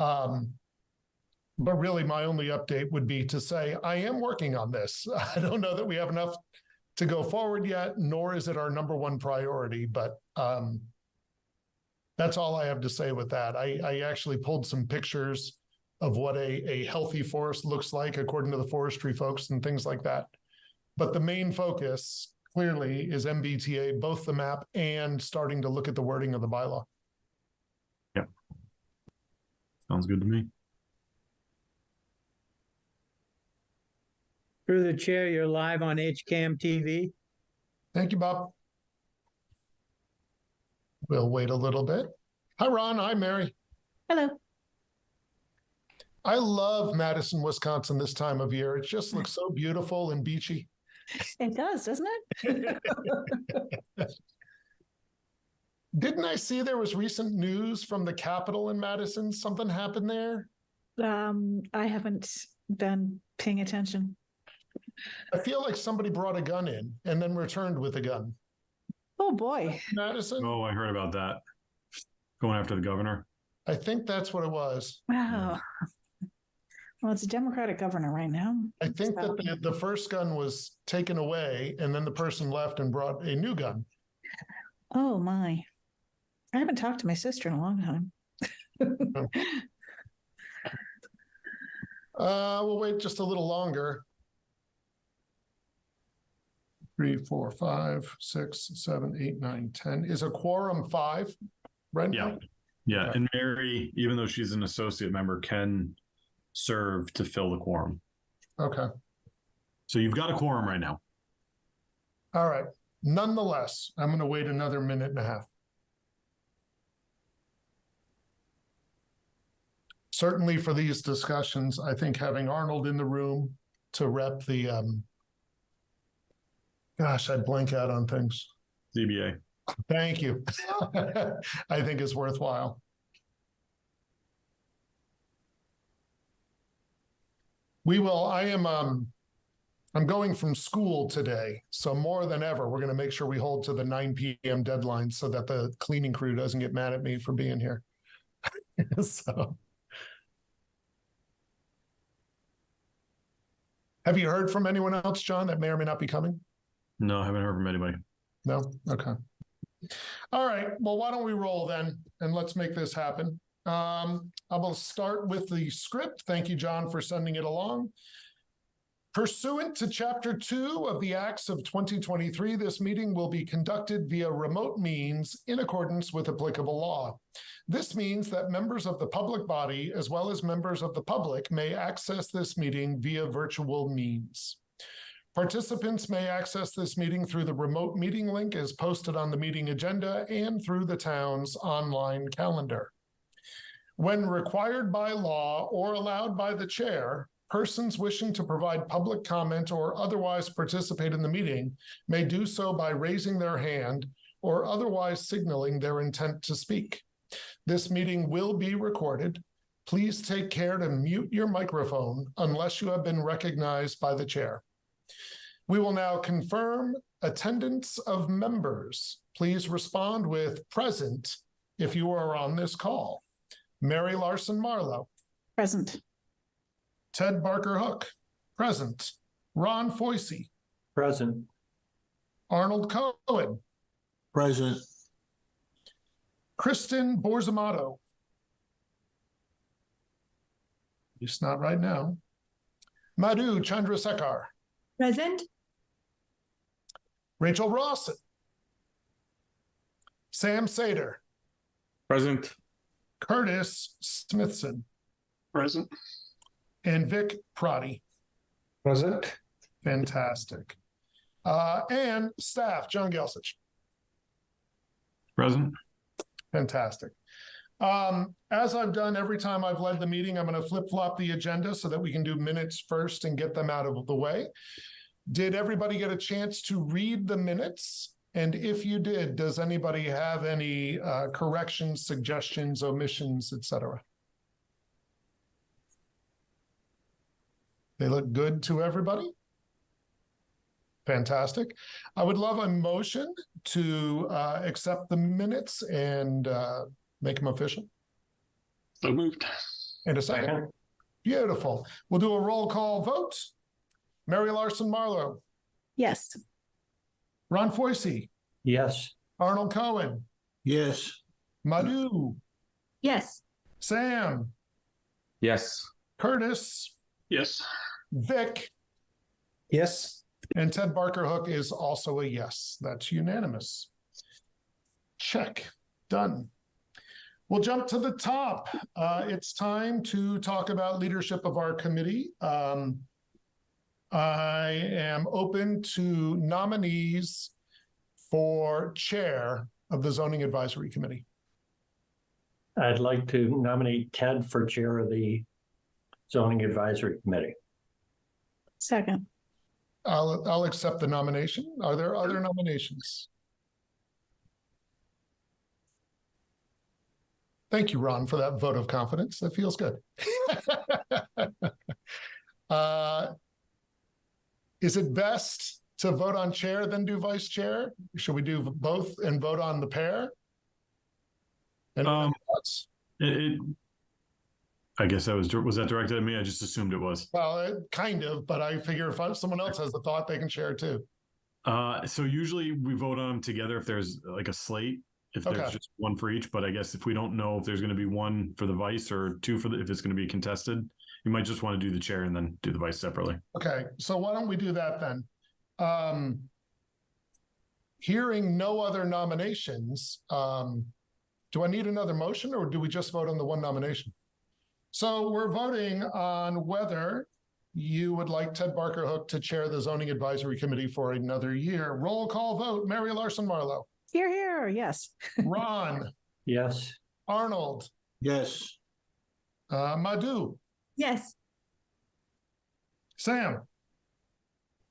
But really, my only update would be to say I am working on this. I don't know that we have enough to go forward yet, nor is it our number one priority, but that's all I have to say with that. I actually pulled some pictures of what a healthy forest looks like according to the forestry folks and things like that. But the main focus clearly is MBTA, both the map and starting to look at the wording of the bylaw. Yep. Sounds good to me. Through the chair, you're live on HCAM TV. Thank you, Bob. We'll wait a little bit. Hi, Ron. Hi, Mary. Hello. I love Madison, Wisconsin this time of year. It just looks so beautiful and beachy. It does, doesn't it? Didn't I see there was recent news from the Capitol in Madison? Something happened there? I haven't been paying attention. I feel like somebody brought a gun in and then returned with a gun. Oh boy. Madison? Oh, I heard about that. Going after the governor. I think that's what it was. Wow. Well, it's a Democratic governor right now. I think So- that the first gun was taken away and then the person left and brought a new gun. Oh my. I haven't talked to my sister in a long time. We'll wait just a little longer. 3, 4, 5, 6, 7, 8, 9, 10. Is a quorum 5? Right? Yeah. Yeah. Okay. And Mary, even though she's an associate member, can serve to fill the quorum. Okay. So you've got a quorum right now. All right. Nonetheless, I'm going to wait another minute and a half. Certainly for these discussions, I think having Arnold in the room to rep the, gosh, I blank out on things. ZBA. Thank you. I think is worthwhile. I'm going from school today, so more than ever, we're going to make sure we hold to the 9 p.m. deadline so that the cleaning crew doesn't get mad at me for being here. So, have you heard from anyone else, John, that may or may not be coming? No, I haven't heard from anybody. No? Okay. All right. Well, why don't we roll then, and let's make this happen. I will start with the script. Thank you, John, for sending it along. Pursuant to Chapter 2 of the Acts of 2023, this meeting will be conducted via remote means in accordance with applicable law. This means that members of the public body, as well as members of the public, may access this meeting via virtual means. Participants may access this meeting through the remote meeting link as posted on the meeting agenda and through the town's online calendar. When required by law or allowed by the chair, persons wishing to provide public comment or otherwise participate in the meeting may do so by raising their hand or otherwise signaling their intent to speak. This meeting will be recorded. Please take care to mute your microphone unless you have been recognized by the chair. We will now confirm attendance of members. Please respond with present if you are on this call. Mary Larson Marlowe. Present. Ted Barker Hook. Present. Ron Foisey. Present. Arnold Cohen. Present. Kristen Borzamato. At least not right now. Madhu Chandrasekhar. Present. Rachel Rawson. Sam Sater. Present. Curtis Smithson. Present. And Vic Prati. Present. Fantastic. And staff, John Gelsich. Present. Fantastic. As I've done every time I've led the meeting, I'm going to flip-flop the agenda so that we can do minutes first and get them out of the way. Did everybody get a chance to read the minutes? And if you did, does anybody have any corrections, suggestions, omissions, etc.? They look good to everybody? Fantastic. I would love a motion to accept the minutes and make them official. So moved. And a second? Beautiful. We'll do a roll call vote. Mary Larson Marlowe, Yes. Ron Foisey, Yes. Arnold Cohen, Yes. Madhu, Yes. Sam, Yes. Curtis, Yes. Vic, Yes. and Ted Barker Hook is also a yes. That's unanimous. Check. Done. We'll jump to the top. It's time to talk about leadership of our committee. I am open to nominees for chair of the Zoning Advisory Committee. I'd like to nominate Ted for chair of the zoning advisory committee. Second. I'll accept the nomination. Are there other nominations? Thank you, Ron, for that vote of confidence. That feels good. Is it best to vote on chair, then do vice chair? Should we do both and vote on the pair? Anyone have thoughts? I guess was that directed at me? I just assumed it was. Well, kind of, but I figure if someone else has the thought, they can share too. So usually we vote on them together if there's like a slate, if there's Okay. just one for each. But I guess if we don't know if there's going to be one for the vice or two for if it's going to be contested, you might just want to do the chair and then do the vice separately. Okay, so why don't we do that then? Hearing no other nominations, do I need another motion or do we just vote on the one nomination? So we're voting on whether you would like Ted Barker Hook to chair the Zoning Advisory Committee for another year. Roll call vote. Mary Larson Marlowe, Here, here. Yes. Ron, Yes. Arnold, Yes. Madhu, Yes. Sam,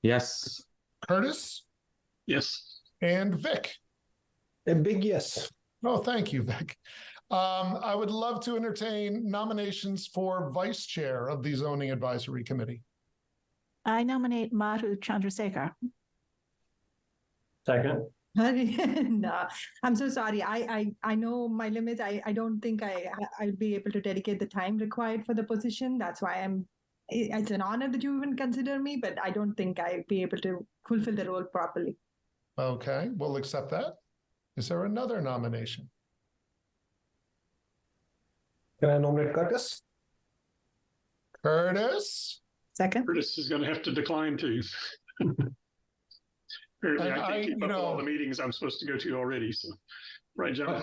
Yes. Curtis, Yes. and Vic. A big yes. Oh, thank you, Vic. I would love to entertain nominations for vice chair of the Zoning Advisory Committee. I nominate Madhu Chandrasekhar. Second. No, I'm so sorry. I know my limits. I don't think I'll be able to dedicate the time required for the position. That's why it's an honor that you even consider me, but I don't think I'll be able to fulfill the role properly. Okay, we'll accept that. Is there another nomination? Can I nominate Curtis? Curtis? Second. Curtis is going to have to decline too. Apparently, And I can't keep you up with all know- the meetings I'm supposed to go to already. So, right, John?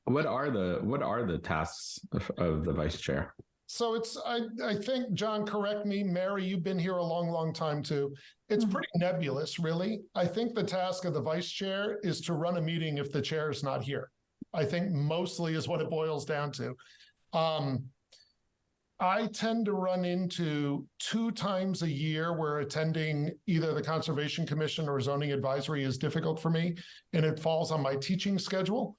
What are the tasks of the vice chair? So I think, John, correct me, Mary, you've been here a long, long time too. It's Mhm. pretty nebulous, really. I think the task of the vice chair is to run a meeting if the chair is not here. I think mostly is what it boils down to. I tend to run into 2 times a year where attending either the Conservation Commission or Zoning Advisory is difficult for me, and it falls on my teaching schedule.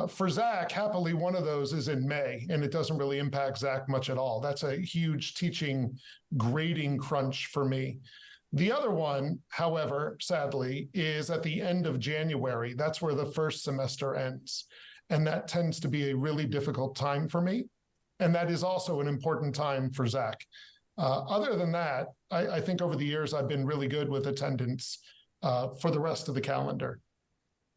For Zach, happily, one of those is in May, and it doesn't really impact Zach much at all. That's a huge teaching grading crunch for me. The other one, however, sadly, is at the end of January. That's where the first semester ends. And that tends to be a really difficult time for me. And that is also an important time for Zach. Other than that, I think over the years, I've been really good with attendance for the rest of the calendar.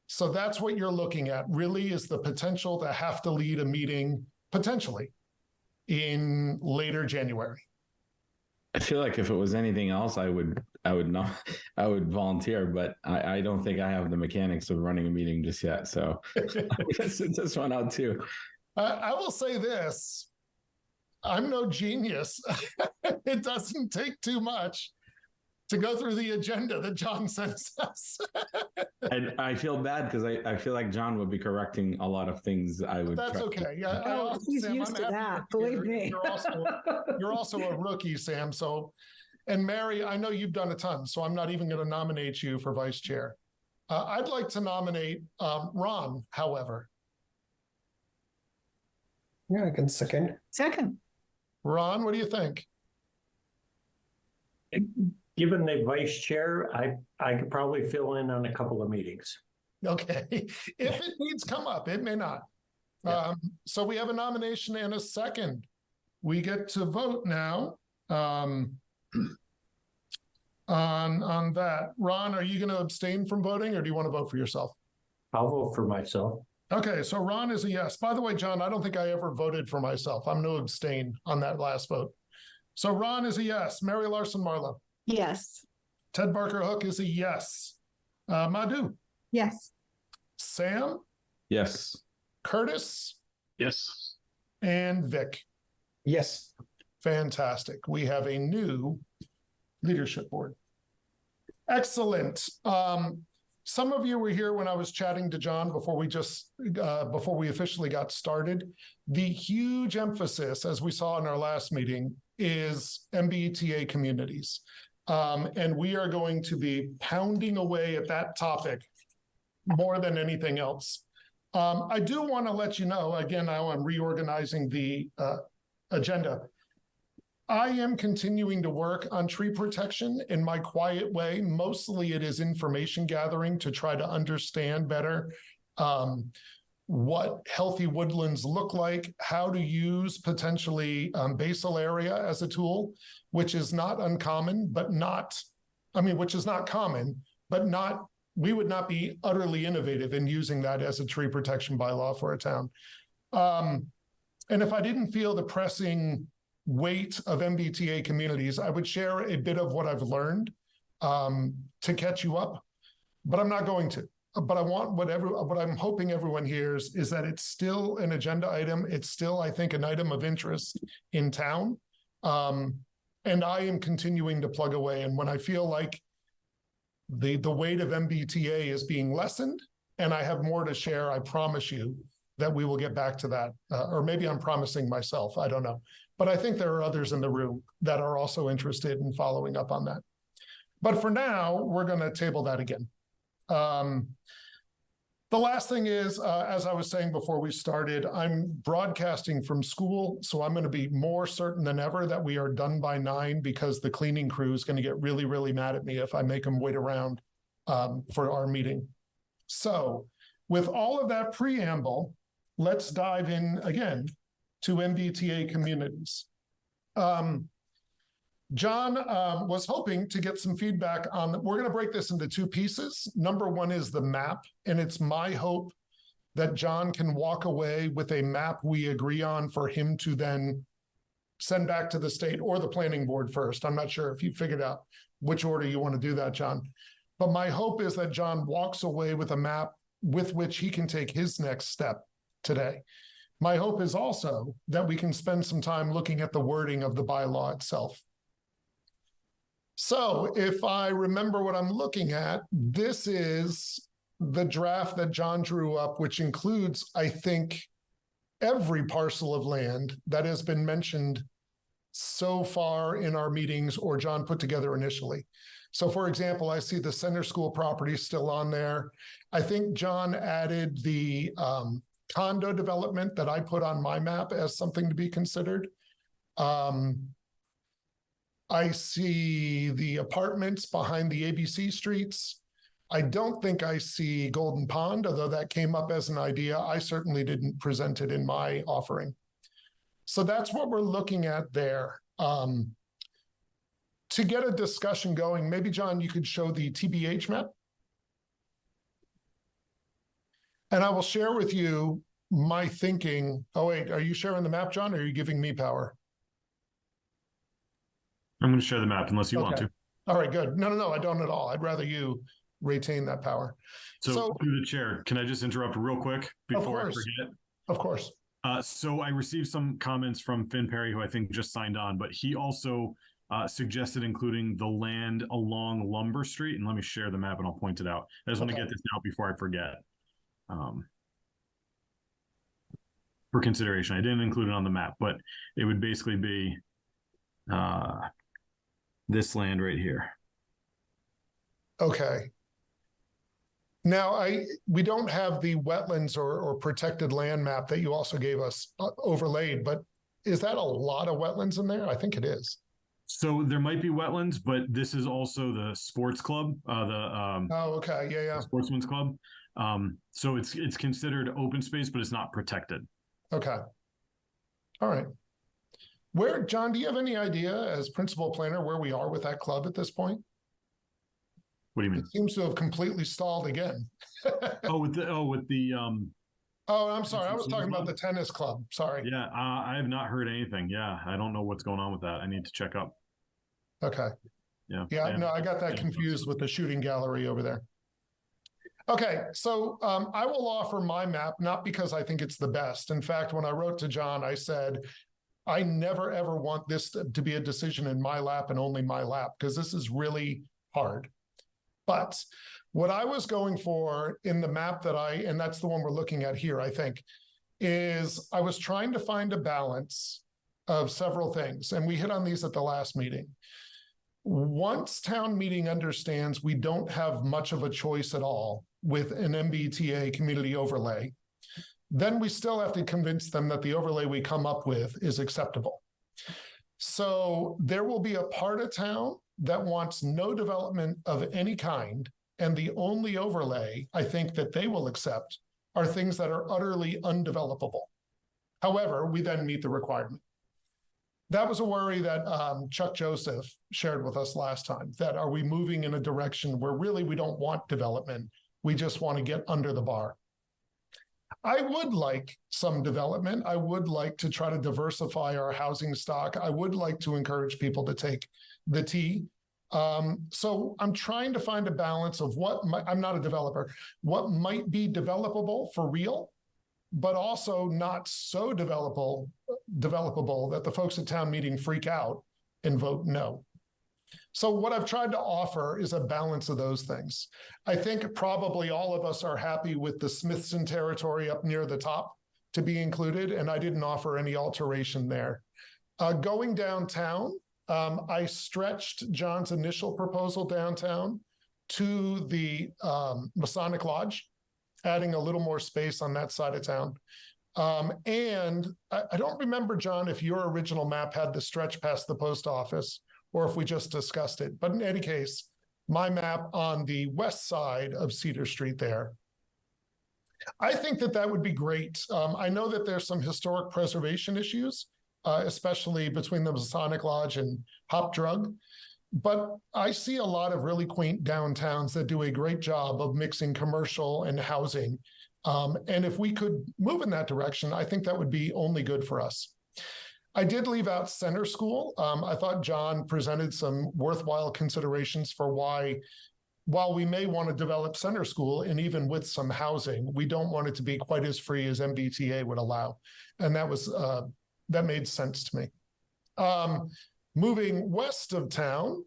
So that's what you're looking at, really, is the potential to have to lead a meeting, potentially, in later January. I feel like if it was anything else, I would not, I would volunteer, but I don't think I have the mechanics of running a meeting just yet. So I sit this one out too. I will say this, I'm no genius. It doesn't take too much to go through the agenda that John sends us. I feel bad because I feel like John would be correcting a lot of things I would. That's try- okay. Yeah, Oh, he's Sam, used to happy that, you're here. believe me. You're also a rookie, Sam. So, and Mary, I know you've done a ton, so I'm not even going to nominate you for vice chair. I'd like to nominate Ron, however. Yeah, I can second. Second. Ron, what do you think? Given the vice chair, I could probably fill in on a couple of meetings. Okay. If it needs come up, it may not. Yeah. So we have a nomination and a second. we get to vote now on that. Ron, are you going to abstain from voting, or do you want to vote for yourself? I'll vote for myself. Okay, so Ron is a yes. By the way, John, I don't think I ever voted for myself. I'm going to abstain on that last vote. So Ron is a yes. Mary Larson Marlowe. Yes. Ted Barker Hook is a yes. Madhu. Yes. Sam. Yes. Curtis. Yes. And Vic. Yes. Fantastic. We have a new leadership board. Excellent. Some of you were here when I was chatting to John before we officially got started. The huge emphasis, as we saw in our last meeting, is MBTA communities. And we are going to be pounding away at that topic more than anything else. I do want to let you know, again, now I'm reorganizing the agenda. I am continuing to work on tree protection in my quiet way. Mostly it is information gathering to try to understand better what healthy woodlands look like, how to use potentially basal area as a tool, which is not uncommon, which is not common, but not, we would not be utterly innovative in using that as a tree protection bylaw for a town. And if I didn't feel the pressing weight of MBTA communities, I would share a bit of what I've learned to catch you up, but I'm not going to. But I want what I'm hoping everyone hears is that it's still an agenda item. It's still, I think, an item of interest in town. And I am continuing to plug away. And when I feel like the weight of MBTA is being lessened and I have more to share, I promise you that we will get back to that. Or maybe I'm promising myself, I don't know. But I think there are others in the room that are also interested in following up on that. But for now, we're going to table that again. The last thing is, as I was saying before we started, I'm broadcasting from school, so I'm going to be more certain than ever that we are done by 9 because the cleaning crew is going to get really, really mad at me if I make them wait around for our meeting. So with all of that preamble, let's dive in again to MBTA communities. John was hoping to get some feedback on, we're going to break this into 2 pieces. Number 1 is the map, and it's my hope that John can walk away with a map we agree on for him to then send back to the state or the planning board first. I'm not sure if you figured out which order you want to do that, John. But my hope is that John walks away with a map with which he can take his next step today. My hope is also that we can spend some time looking at the wording of the bylaw itself. So if I remember what I'm looking at, this is the draft that John drew up, which includes, I think, every parcel of land that has been mentioned so far in our meetings or John put together initially. So for example, I see the center school property still on there. I think John added the condo development that I put on my map as something to be considered. I see the apartments behind the ABC streets. I don't think I see Golden Pond, although that came up as an idea. I certainly didn't present it in my offering. So that's what we're looking at there. To get a discussion going, maybe, John, you could show the TBH map. And I will share with you my thinking. Oh, wait, are you sharing the map, John, or are you giving me power? I'm going to share the map unless you want Okay. to. All right, good. No, I don't at all. I'd rather you retain that power. So through the chair, can I just interrupt real quick before I course. forget? Of course. So I received some comments from Finn Perry, who I think just signed on, but he also suggested including the land along Lumber Street. And let me share the map and I'll point it out. I just want to get this out before I forget. For consideration, I didn't include it on the map, but it would basically be this land right here. Okay. Now, we don't have the wetlands or protected land map that you also gave us overlaid, but is that a lot of wetlands in there? I think it is. So there might be wetlands, but this is also the sports club, Oh, okay. Yeah. Sportsman's Club. So it's considered open space, but it's not protected. Okay. All right. Where, John, do you have any idea as principal planner where we are with that club at this point? What do you mean? It seems to have completely stalled again. With the Oh, I'm sorry. I was talking about the tennis club. Sorry. yeah, I have not heard anything. Yeah, I don't know what's going on with that. I need to check up. Okay. Yeah. Yeah, And- no, I got that and- confused with the shooting gallery over there. Okay, so I will offer my map, not because I think it's the best. In fact, when I wrote to John, I said, I never ever want this to be a decision in my lap and only my lap, because this is really hard. But what I was going for in the map and that's the one we're looking at here, I think, is I was trying to find a balance of several things. And we hit on these at the last meeting. Once town meeting understands we don't have much of a choice at all with an MBTA community overlay, then we still have to convince them that the overlay we come up with is acceptable. So there will be a part of town that wants no development of any kind, and the only overlay I think that they will accept are things that are utterly undevelopable. However, we then meet the requirement. That was a worry that Chuck Joseph shared with us last time, that are we moving in a direction where really we don't want development, we just want to get under the bar. I would like some development. I would like to try to diversify our housing stock. I would like to encourage people to take the T. So I'm trying to find a balance of I'm not a developer, what might be developable for real, but also not so developable that the folks at town meeting freak out and vote no. So what I've tried to offer is a balance of those things. I think probably all of us are happy with the Smithson territory up near the top to be included, and I didn't offer any alteration there. Going downtown, I stretched John's initial proposal downtown to the Masonic Lodge, adding a little more space on that side of town. And I don't remember, John, if your original map had the stretch past the post office or if we just discussed it. But in any case, my map on the west side of Cedar Street there, I think that would be great. I know that there's some historic preservation issues, especially between the Masonic Lodge and Hop Drug. But I see a lot of really quaint downtowns that do a great job of mixing commercial and housing. And if we could move in that direction, I think that would be only good for us. I did leave out Center School. I thought John presented some worthwhile considerations for why, while we may want to develop Center School, and even with some housing, we don't want it to be quite as free as MBTA would allow. And that made sense to me. Moving west of town,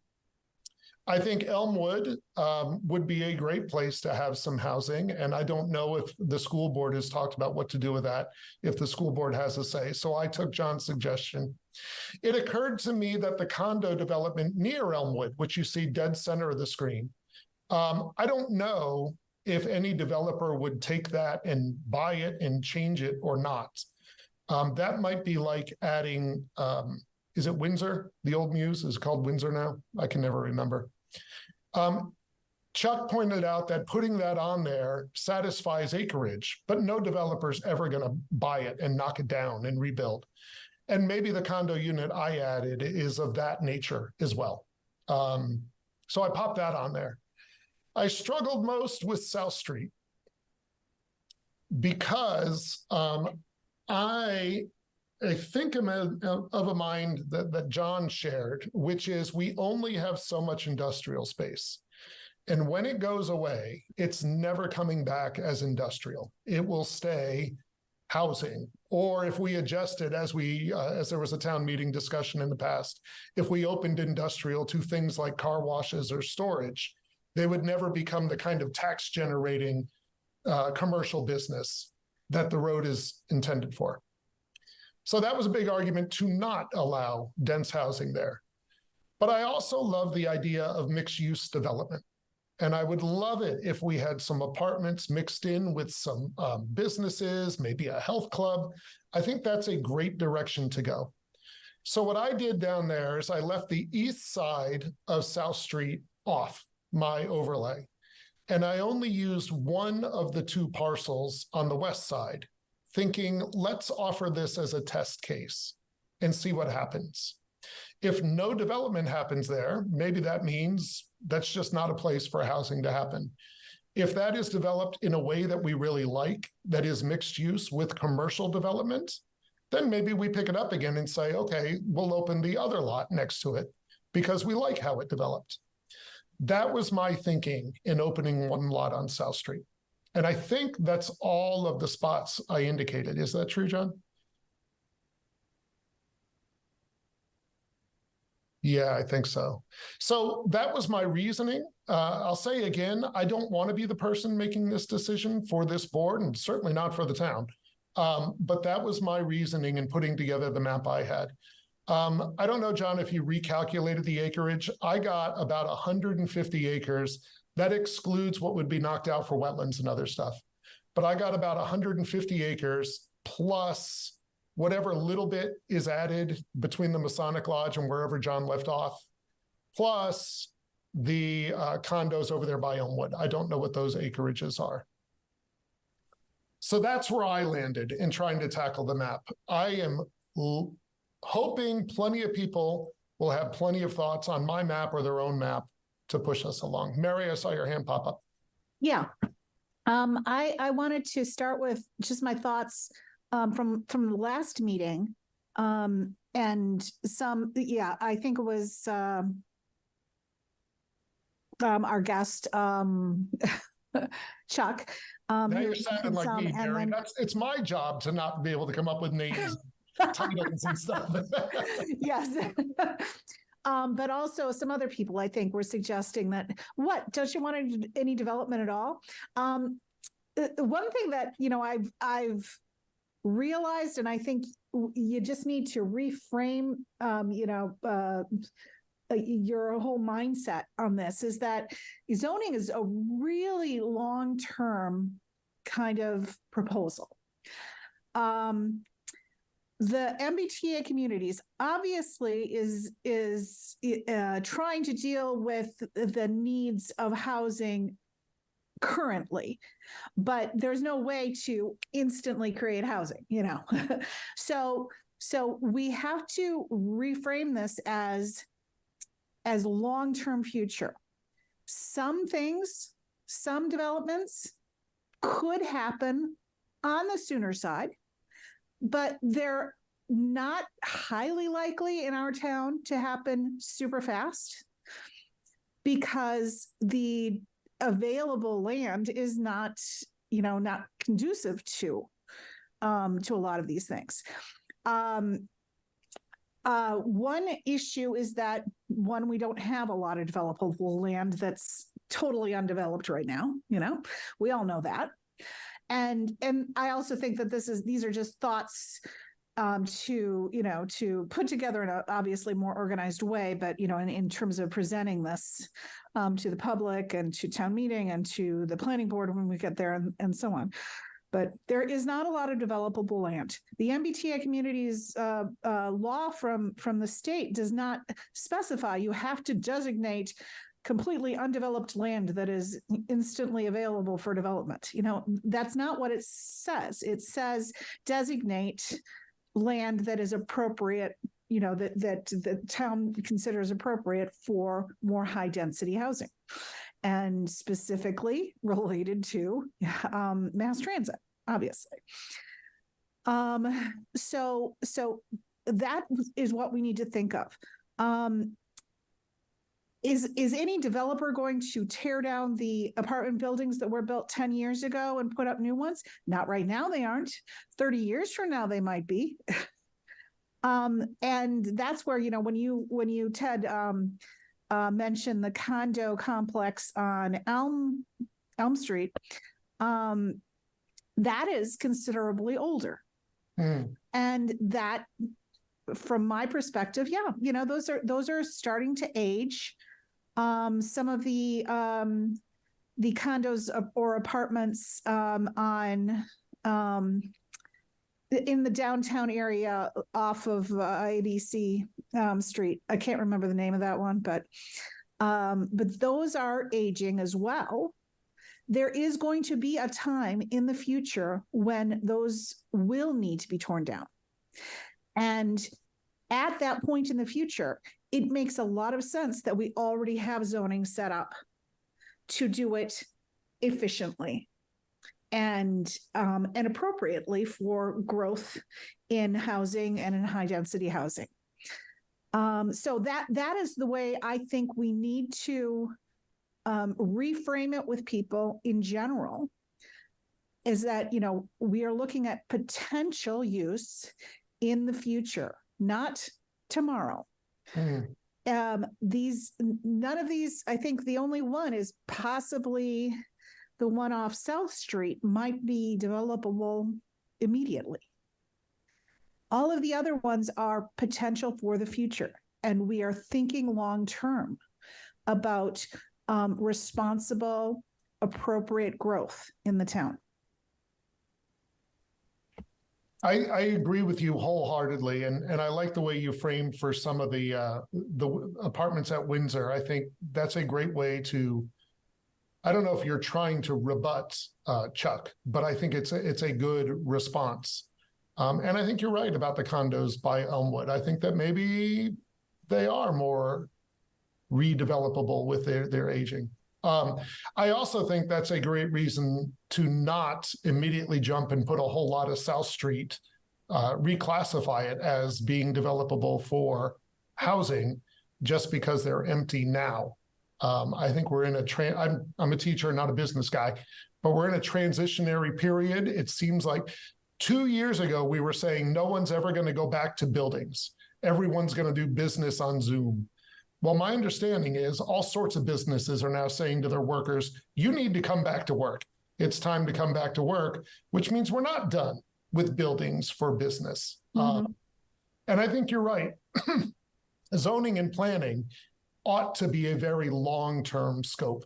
I think Elmwood would be a great place to have some housing. And I don't know if the school board has talked about what to do with that, if the school board has a say. So I took John's suggestion. It occurred to me that the condo development near Elmwood, which you see dead center of the screen, I don't know if any developer would take that and buy it and change it or not. That might be like adding, is it Windsor? The old Muse is called Windsor now? I can never remember. Chuck pointed out that putting that on there satisfies acreage, but no developer's ever going to buy it and knock it down and rebuild. And maybe the condo unit I added is of that nature as well. So I popped that on there. I struggled most with South Street because I think I'm of a mind that John shared, which is we only have so much industrial space. And when it goes away, it's never coming back as industrial. It will stay housing. Or if we adjusted as there was a town meeting discussion in the past, if we opened industrial to things like car washes or storage, they would never become the kind of tax generating commercial business that the road is intended for. So that was a big argument to not allow dense housing there. But I also love the idea of mixed use development. And I would love it if we had some apartments mixed in with some businesses, maybe a health club. I think that's a great direction to go. So what I did down there is I left the east side of South Street off my overlay. And I only used one of the two parcels on the west side, thinking, let's offer this as a test case. and see what happens. If no development happens there, maybe that means that's just not a place for housing to happen. If that is developed in a way that we really like, that is mixed use with commercial development, then maybe we pick it up again and say, okay, we'll open the other lot next to it because we like how it developed. That was my thinking in opening one lot on South Street. And I think that's all of the spots I indicated. Is that true, John? Yeah, I think so. So that was my reasoning. I'll say again, I don't want to be the person making this decision for this board, and certainly not for the town. But that was my reasoning in putting together the map I had. I don't know, John, if you recalculated the acreage. I got about 150 acres. That excludes what would be knocked out for wetlands and other stuff. But I got about 150 acres plus whatever little bit is added between the Masonic Lodge and wherever John left off, plus the condos over there by Elmwood. I don't know what those acreages are. So that's where I landed in trying to tackle the map. I am hoping plenty of people will have plenty of thoughts on my map or their own map to push us along. Mary, I saw your hand pop up. Yeah. I wanted to start with just my thoughts from the last meeting. And some, yeah, I think it was our guest, Chuck. Now you're sounding like me, Mary. It's my job to not be able to come up with names, titles and stuff. Yes. But also some other people, I think, were suggesting that, don't you want any development at all? One thing that, I've realized, and I think you just need to reframe, your whole mindset on this, is that zoning is a really long-term kind of proposal. The MBTA communities obviously is trying to deal with the needs of housing currently, but there's no way to instantly create housing, So we have to reframe this as long-term future. Some things, some developments could happen on the sooner side, but they're not highly likely in our town to happen super fast because the available land is not conducive to a lot of these things. One issue is that, one, we don't have a lot of developable land that's totally undeveloped right now. We all know that. And I also think that these are just thoughts to put together in a obviously more organized way, but in terms of presenting this to the public and to town meeting and to the planning board when we get there and so on. But there is not a lot of developable land. The MBTA communities law from the state does not specify you have to designate completely undeveloped land that is instantly available for development. That's not what it says. It says designate land that is appropriate, that the town considers appropriate for more high density housing, and specifically related to mass transit, obviously. So that is what we need to think of. Is any developer going to tear down the apartment buildings that were built 10 years ago and put up new ones? Not right now, they aren't. 30 years from now, they might be. And that's where, when you, Ted, mentioned the condo complex on Elm Street, that is considerably older. And that, from my perspective, those are starting to age. Some of the condos or apartments in the downtown area off of ABC Street. I can't remember the name of that one, but those are aging as well. There is going to be a time in the future when those will need to be torn down. And at that point in the future, it makes a lot of sense that we already have zoning set up to do it efficiently and appropriately for growth in housing and in high density housing. So that is the way I think we need to reframe it with people in general, is that, you know, we are looking at potential use in the future, not tomorrow. Mm. None of these, I think the only one is possibly the one off South Street might be developable immediately. All of the other ones are potential for the future. And we are thinking long-term about responsible, appropriate growth in the town. I agree with you wholeheartedly, and I like the way you framed for some of the apartments at Windsor. I think that's a great way to. I don't know if you're trying to rebut Chuck, but I think it's a good response. And I think you're right about the condos by Elmwood. I think that maybe they are more redevelopable with their aging. I also think that's a great reason to not immediately jump and put a whole lot of South Street, reclassify it as being developable for housing just because they're empty now. I think we're in I'm a teacher, not a business guy, but we're in a transitionary period. It seems like 2 years ago, we were saying no one's ever going to go back to buildings. Everyone's going to do business on Zoom. Well, my understanding is all sorts of businesses are now saying to their workers, you need to come back to work. It's time to come back to work, which means we're not done with buildings for business. Mm-hmm. And I think you're right. Zoning and planning ought to be a very long-term scope,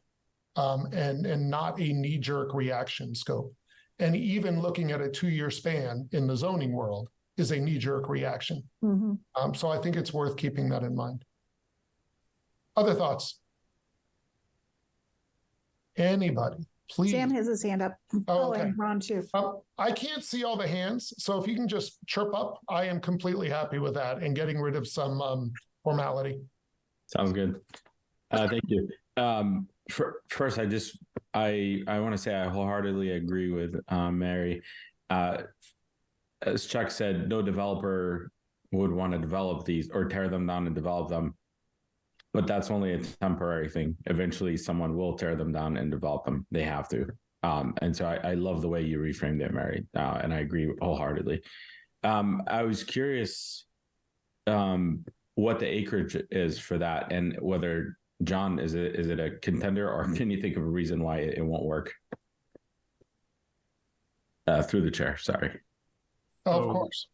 and not a knee-jerk reaction scope. And even looking at a 2-year span in the zoning world is a knee-jerk reaction. Mm-hmm. So I think it's worth keeping that in mind. Other thoughts? Anybody, please. Sam has his hand up. Oh, okay. And Ron too. I can't see all the hands, so if you can just chirp up, I am completely happy with that and getting rid of some formality. Sounds good. Thank you. First, I want to say I wholeheartedly agree with Mary. As Chuck said, no developer would want to develop these or tear them down and develop them. But that's only a temporary thing. Eventually, someone will tear them down and develop them. They have to. And so I love the way you reframed it, Mary, and I agree wholeheartedly. I was curious what the acreage is for that, and whether, John, is it a contender, or can you think of a reason why it won't work? Through the chair, sorry. Of course.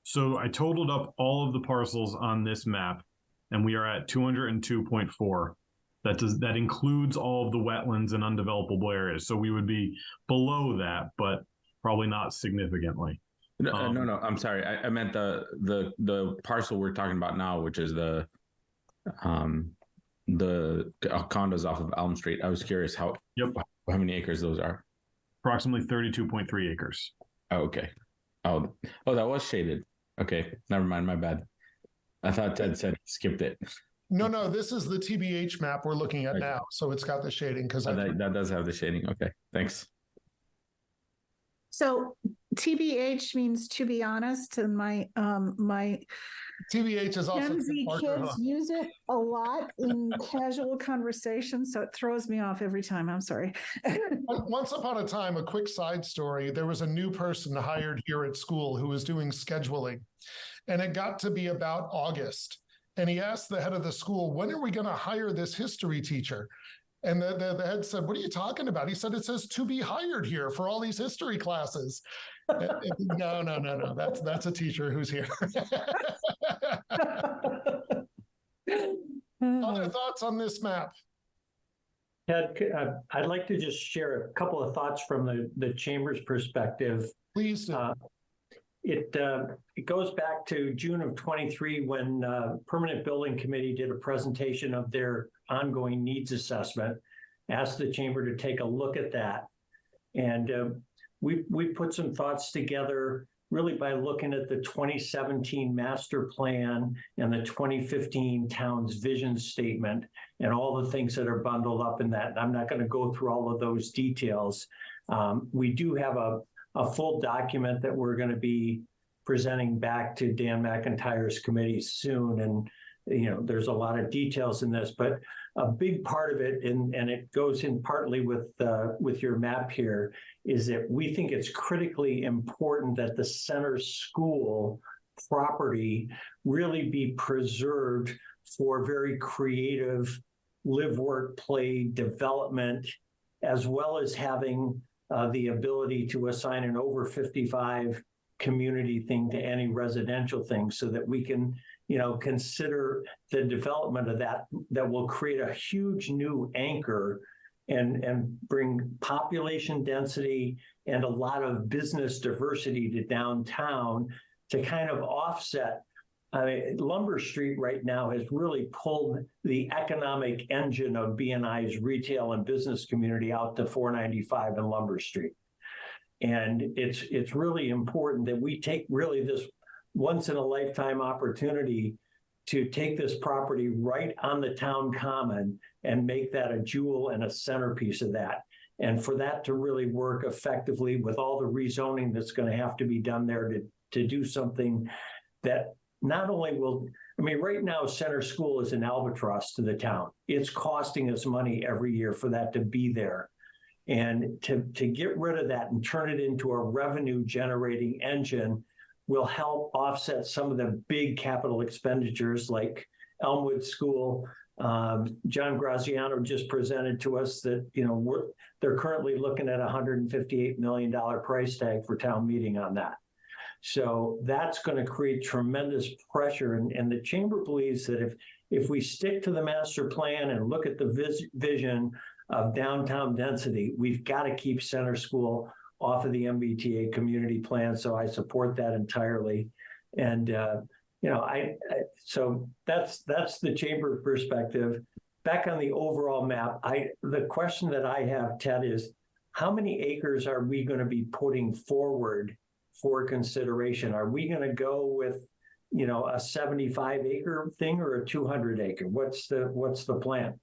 So I totaled up all of the parcels on this map, and we are at 202.4. That includes all of the wetlands and undevelopable areas. So we would be below that, but probably not significantly. No, I'm sorry. I meant the parcel we're talking about now, which is the condos off of Elm Street. I was curious how many acres those are. Approximately 32.3 acres. Oh, okay. Oh, that was shaded. Okay, never mind. My bad. I thought Ted said he skipped it. No, this is the TBH map we're looking at now. So it's got the shading because that does have the shading. Okay, thanks. So TBH means to be honest, and my TBH is also Gen Z kids use it a lot in casual conversation, so it throws me off every time. I'm sorry. Once upon a time, a quick side story, there was a new person hired here at school who was doing scheduling, and it got to be about August. And he asked the head of the school, when are we going to hire this history teacher? And the head said, what are you talking about? He said, it says to be hired here for all these history classes. No. That's a teacher who's here. Other thoughts on this map? Ted, I'd like to just share a couple of thoughts from the chamber's perspective. Please do. It goes back to June of 23 when Permanent Building Committee did a presentation of their ongoing needs assessment, asked the chamber to take a look at that. And we put some thoughts together really by looking at the 2017 master plan and the 2015 town's vision statement and all the things that are bundled up in that. And I'm not going to go through all of those details. We do have a full document that we're going to be presenting back to Dan McIntyre's committee soon. And, you know, there's a lot of details in this, but a big part of it, and it goes in partly with your map here, is that we think it's critically important that the center school property really be preserved for very creative live, work, play development, as well as having the ability to assign an over 55 community thing to any residential thing, so that we can, you know, consider the development of that will create a huge new anchor and bring population density and a lot of business diversity to downtown to kind of offset. I mean, Lumber Street right now has really pulled the economic engine of BNI's retail and business community out to 495 and Lumber Street. And it's really important that we take really this once in a lifetime opportunity to take this property right on the town common and make that a jewel and a centerpiece of that. And for that to really work effectively with all the rezoning that's going to have to be done there to do something that not only will, I mean, right now Center School is an albatross to the town. It's costing us money every year for that to be there. And to get rid of that and turn it into a revenue generating engine will help offset some of the big capital expenditures like Elmwood School. John Graziano just presented to us that, you know, they're currently looking at $158 million price tag for town meeting on that. So that's going to create tremendous pressure. And the chamber believes that if we stick to the master plan and look at the vision of downtown density, we've got to keep Center School off of the MBTA community plan. So I support that entirely. And, you know, so that's the chamber perspective. Back on the overall map, the question that I have, Ted, is how many acres are we going to be putting forward for consideration? Are we going to go with, you know, a 75 acre thing or a 200 acre? What's the plan?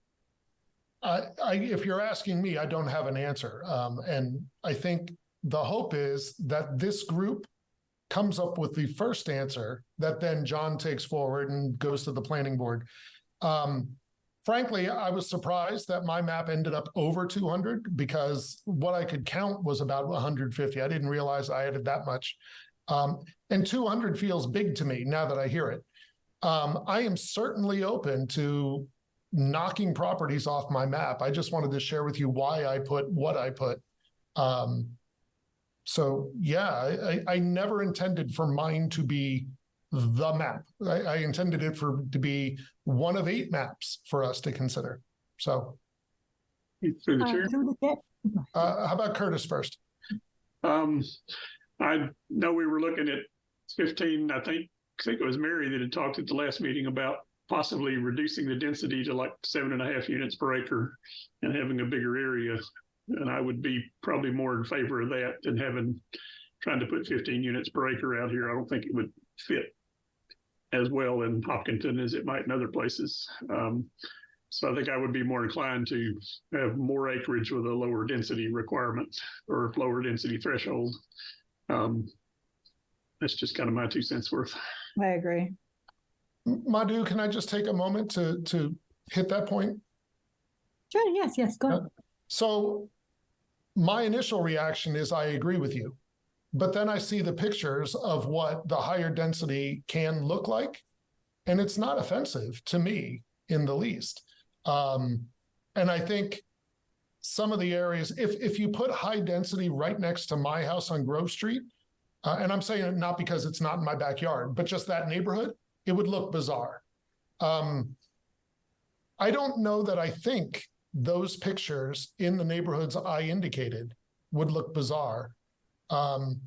If you're asking me, I don't have an answer. And I think the hope is that this group comes up with the first answer that then John takes forward and goes to the planning board. Frankly, I was surprised that my map ended up over 200 because what I could count was about 150. I didn't realize I added that much. And 200 feels big to me now that I hear it. I am certainly open to knocking properties off my map. I just wanted to share with you why I put what I put. So yeah, I never intended for mine to be the map. I intended it to be one of 8 maps for us to consider. So Through the chair. how about Curtis first? I know we were looking at 15. I think it was Mary that had talked at the last meeting about possibly reducing the density to like 7.5 units per acre and having a bigger area. And I would be probably more in favor of that than trying to put 15 units per acre out here. I don't think it would fit as well in Hopkinton as it might in other places. So I think I would be more inclined to have more acreage with a lower density requirement or lower density threshold. That's just kind of my 2 cents worth. I agree. Madhu, can I just take a moment to hit that point? Sure, yes, go ahead. So my initial reaction is I agree with you, but then I see the pictures of what the higher density can look like, and it's not offensive to me in the least. And I think some of the areas, if you put high density right next to my house on Grove Street, and I'm saying it not because it's not in my backyard, but just that neighborhood, it would look bizarre. I don't know that I think those pictures in the neighborhoods I indicated would look bizarre. And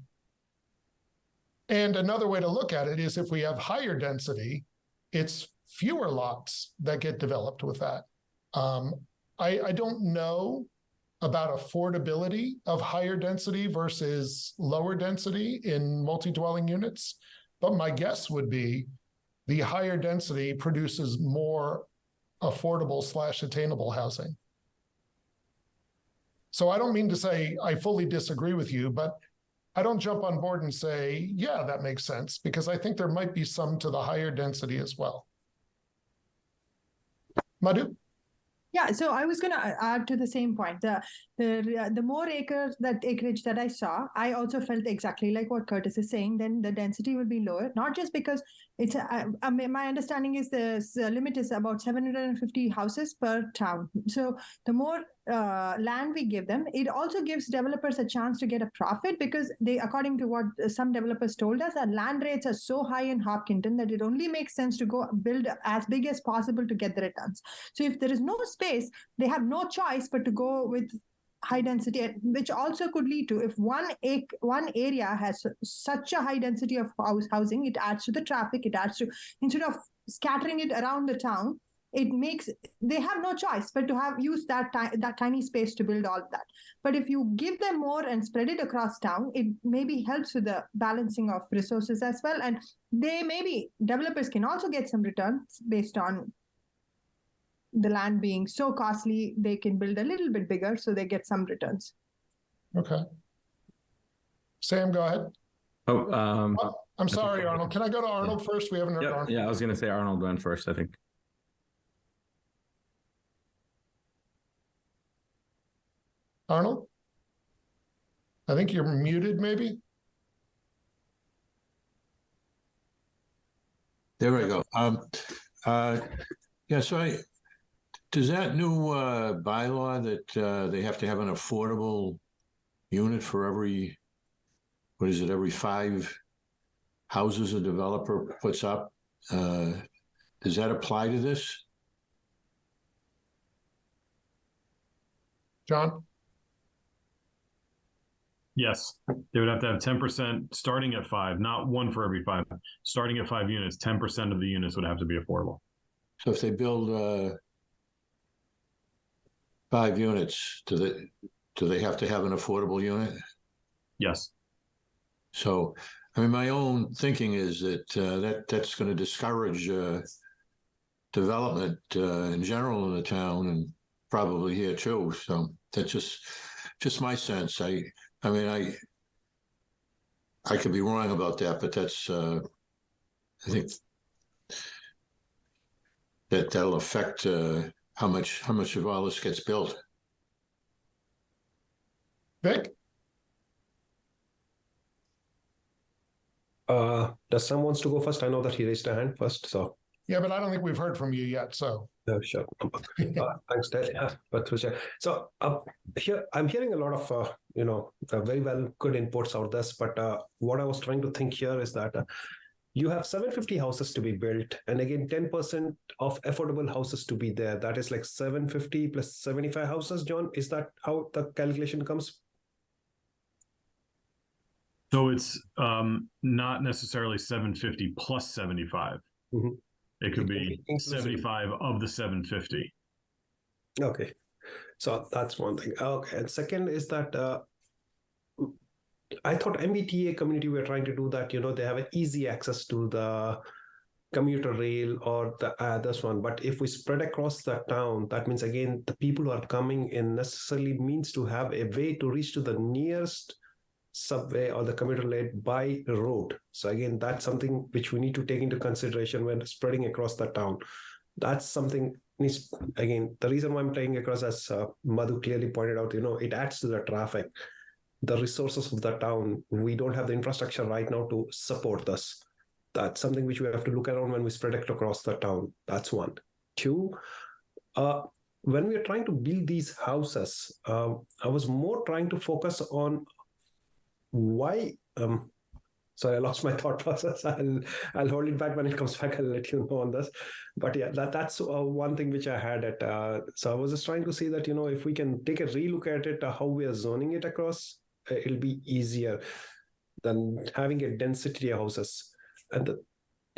another way to look at it is if we have higher density, it's fewer lots that get developed with that. I don't know about affordability of higher density versus lower density in multi-dwelling units. But my guess would be the higher density produces more affordable / attainable housing. So I don't mean to say I fully disagree with you, but I don't jump on board and say, yeah, that makes sense, because I think there might be some to the higher density as well. Madhu? Yeah, so I was going to add to the same point. The more acreage that I saw, I also felt exactly like what Curtis is saying. Then the density will be lower, not just because it's. My understanding is the limit is about 750 houses per town. So the more land we give them, it also gives developers a chance to get a profit, because they, according to what some developers told us, our land rates are so high in Hopkinton that it only makes sense to go build as big as possible to get the returns. So if there is no space, they have no choice but to go with high density, which also could lead to, if one area has such a high density of housing, it adds to the traffic, it adds to, instead of scattering it around the town, it makes, they have no choice but to use that tiny space to build all of that. But if you give them more and spread it across town, it maybe helps with the balancing of resources as well. And developers can also get some returns based on the land being so costly. They can build a little bit bigger, so they get some returns. Okay. Sam, go ahead. I'm sorry, Arnold. Can I go to Arnold first? We haven't heard Arnold. Yeah, I was going to say Arnold went first, I think. Arnold? I think you're muted, maybe? There we go. Yeah, so does that new bylaw that they have to have an affordable unit for every 5 houses a developer puts up, does that apply to this? John? Yes, they would have to have 10% starting at 5, not 1 for every 5. Starting at 5 units, 10% of the units would have to be affordable. So if they build 5 units, do they have to have an affordable unit? Yes. So, I mean, my own thinking is that that's going to discourage development in general in the town, and probably here too. So that's just my sense. I mean, I could be wrong about that, but that's I think that'll affect how much of all this gets built. Vic? Does Sam wants to go first? I know that he raised a hand first, so. Yeah, but I don't think we've heard from you yet, so. No, sure. Thanks, Ted. Yeah, but so here I'm hearing a lot of very good inputs out this. But what I was trying to think here is that you have 750 houses to be built, and again 10% of affordable houses to be there. That is like 750 plus 75 houses. John, is that how the calculation comes? So it's not necessarily 750 plus 75. Mm-hmm. It could be 75 of the 750. Okay, so that's one thing. Okay, and second is that I thought MBTA community were trying to do that. They have an easy access to the commuter rail or this one. But if we spread across the town, that means again the people who are coming in necessarily means to have a way to reach to the nearest subway or the commuter rail by road. So again, that's something which we need to take into consideration when spreading across the town. That's something needs, again, the reason why I'm taking across, as Madhu clearly pointed out, it adds to the traffic, the resources of the town. We don't have the infrastructure right now to support this. That's something which we have to look around when we spread it across the town. That's one. Two, when we are trying to build these houses, I was more trying to focus on why. Sorry, I lost my thought process. I'll hold it back. When it comes back, I'll let you know on this. But yeah, that's one thing which I had at. So I was just trying to see that, if we can take a relook at it, how we are zoning it across, it'll be easier than having a density of houses. And the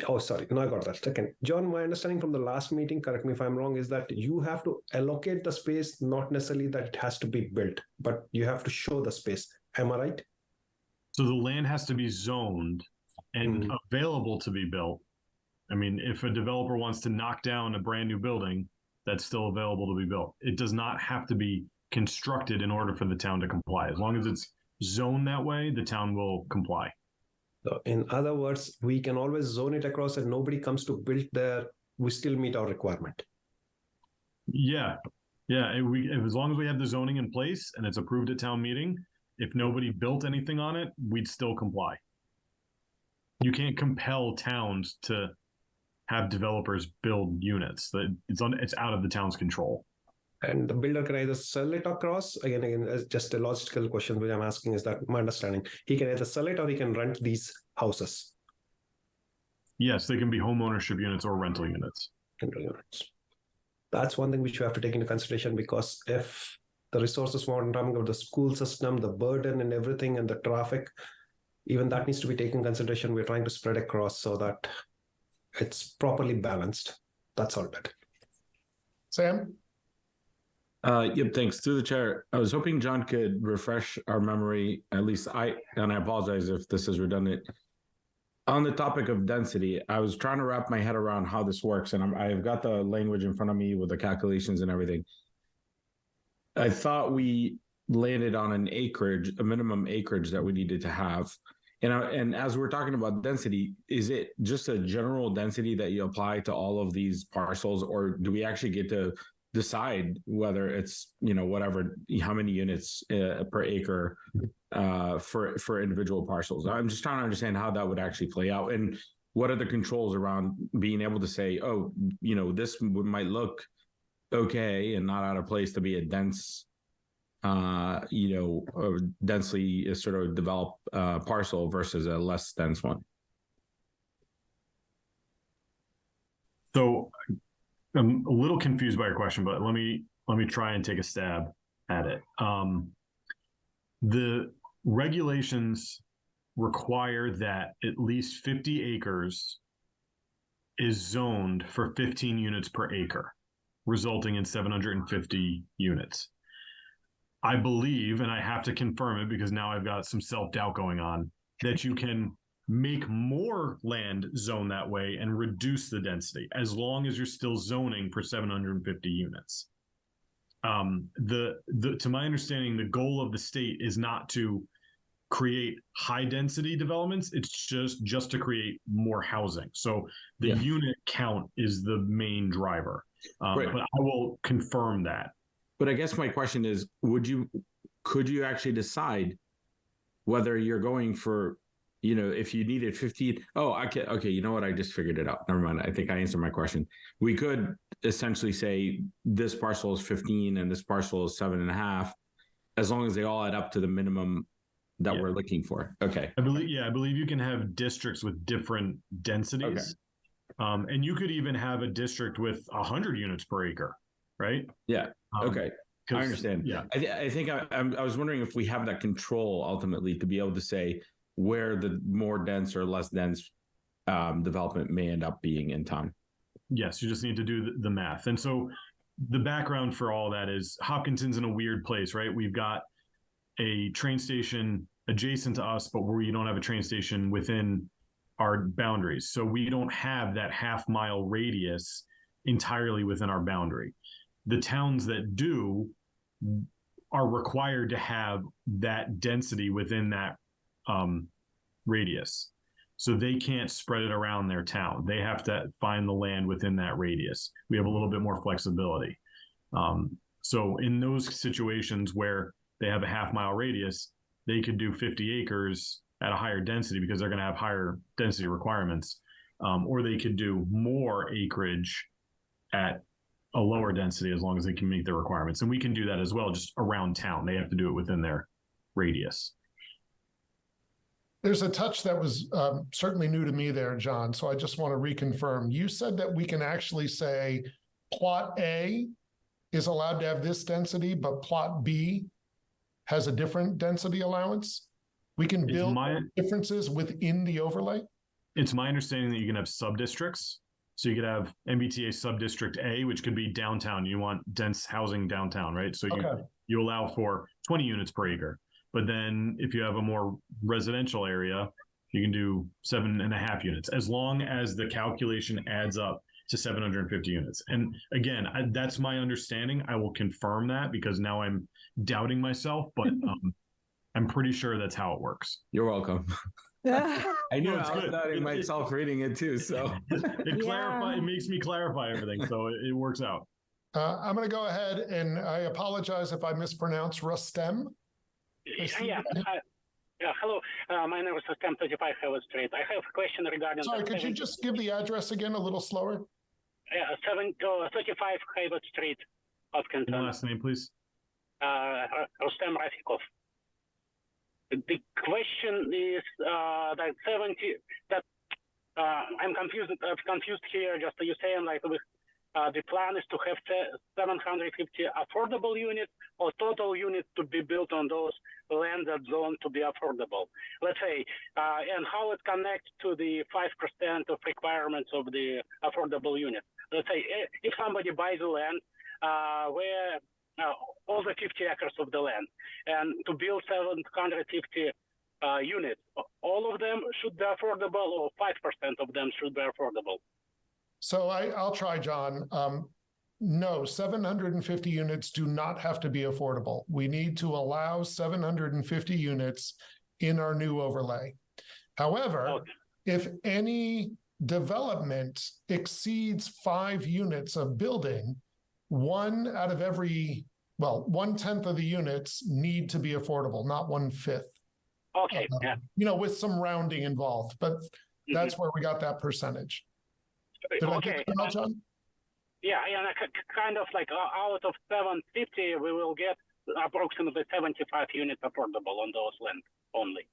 Oh, sorry. No, I got that. Second, John, my understanding from the last meeting, correct me if I'm wrong, is that you have to allocate the space, not necessarily that it has to be built, but you have to show the space. Am I right? So the land has to be zoned and available to be built. I mean, if a developer wants to knock down a brand new building, that's still available to be built. It does not have to be constructed in order for the town to comply. As long as it's zoned that way, the town will comply. So in other words, we can always zone it across and nobody comes to build there. We still meet our requirement. Yeah. Yeah. As long as we have the zoning in place and it's approved at town meeting, if nobody built anything on it, we'd still comply. You can't compel towns to have developers build units. It's out of the town's control. And the builder can either sell it across. Again, it's just a logistical question which I'm asking is that my understanding. He can either sell it or he can rent these houses. Yes, they can be home ownership units or rental units. Rental units. That's one thing which you have to take into consideration, because if the resources weren't coming of the school system, the burden and everything and the traffic, even that needs to be taken into consideration. We're trying to spread across so that it's properly balanced. That's all bad. Sam? Yep, thanks. Through the chair, I was hoping John could refresh our memory, at least and I apologize if this is redundant. On the topic of density, I was trying to wrap my head around how this works, and I've got the language in front of me with the calculations and everything. I thought we landed on a minimum acreage that we needed to have. And as we're talking about density, is it just a general density that you apply to all of these parcels, or do we actually get to decide whether it's, whatever, how many units per acre for individual parcels? I'm just trying to understand how that would actually play out, and what are the controls around being able to say, oh, this might look okay and not out of place to be a dense, densely sort of developed parcel versus a less dense one. So I'm a little confused by your question, but let me try and take a stab at it. The regulations require that at least 50 acres is zoned for 15 units per acre, resulting in 750 units. I believe, and I have to confirm it because now I've got some self-doubt going on, that you can make more land zone that way and reduce the density as long as you're still zoning for 750 units. To my understanding, the goal of the state is not to create high density developments. It's just to create more housing. So the unit count is the main driver. Right. But I will confirm that. But I guess my question is, could you actually decide whether you're going for, if you needed 15, okay, you know what? I just figured it out. Never mind. I think I answered my question. We could essentially say this parcel is 15 and this parcel is 7.5, as long as they all add up to the minimum that we're looking for. Okay. I believe you can have districts with different densities. Okay. And you could even have a district with 100 units per acre, right? Yeah. Okay. I understand. Yeah. I think I was wondering if we have that control ultimately to be able to say where the more dense or less dense development may end up being in town. Yes, you just need to do the math. And so the background for all that is Hopkinson's in a weird place, right? We've got a train station adjacent to us, but we don't have a train station within our boundaries. So we don't have that half-mile radius entirely within our boundary. The towns that do are required to have that density within that radius. So they can't spread it around their town. They have to find the land within that radius. We have a little bit more flexibility. So in those situations where they have a half-mile radius, they could do 50 acres at a higher density because they're going to have higher density requirements. Or they could do more acreage at a lower density as long as they can meet their requirements. And we can do that as well, just around town. They have to do it within their radius. There's a touch that was certainly new to me there, John. So I just want to reconfirm. You said that we can actually say plot A is allowed to have this density, but plot B has a different density allowance. We can build differences within the overlay. It's my understanding that you can have sub-districts. So you could have MBTA sub-district A, which could be downtown. You want dense housing downtown, right? So you allow for 20 units per acre. But then if you have a more residential area, you can do 7.5 units, as long as the calculation adds up to 750 units. And again, that's my understanding. I will confirm that because now I'm doubting myself, but I'm pretty sure that's how it works. You're welcome. I knew No, it's I was good. doubting myself reading it too. So It makes me clarify everything. So it works out. I'm going to go ahead and I apologize if I mispronounce Rustem. Hello. My name is Rustem 35 Harvard Street. I have a question regarding. Sorry, could you just give the address again a little slower? 35 Harvard Street, Hopkinton. Your last name, please. Rustem Rafikov. The question is that 70. That I'm confused. Confused here. Just you saying like the plan is to have 750 affordable units or total units to be built on those land that's zoned to be affordable. Let's say, and how it connects to the 5% of requirements of the affordable units. Let's say if somebody buys the land where all the 50 acres of the land and to build 750 units, all of them should be affordable or 5% of them should be affordable. So I'll try, John. No, 750 units do not have to be affordable. We need to allow 750 units in our new overlay. However, if any development exceeds 5 units of building, 1/10 of the units need to be affordable, not 1/5. Okay. With some rounding involved, but that's where we got that percentage. Did I get that, John? Yeah, kind of like out of 750, we will get approximately 75 units affordable on those land only.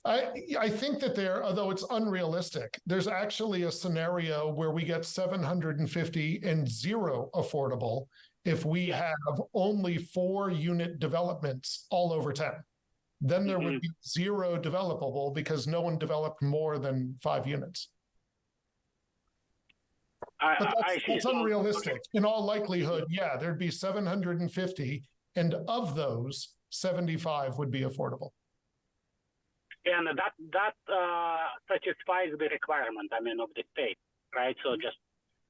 I think that although it's unrealistic, there's actually a scenario where we get 750 and 0 affordable if we have only 4 unit developments all over 10. Then there would be 0 developable because no one developed more than 5 units. But that's unrealistic. In all likelihood, there'd be 750, and of those, 75 would be affordable. And that satisfies the requirement, of the state, right? So just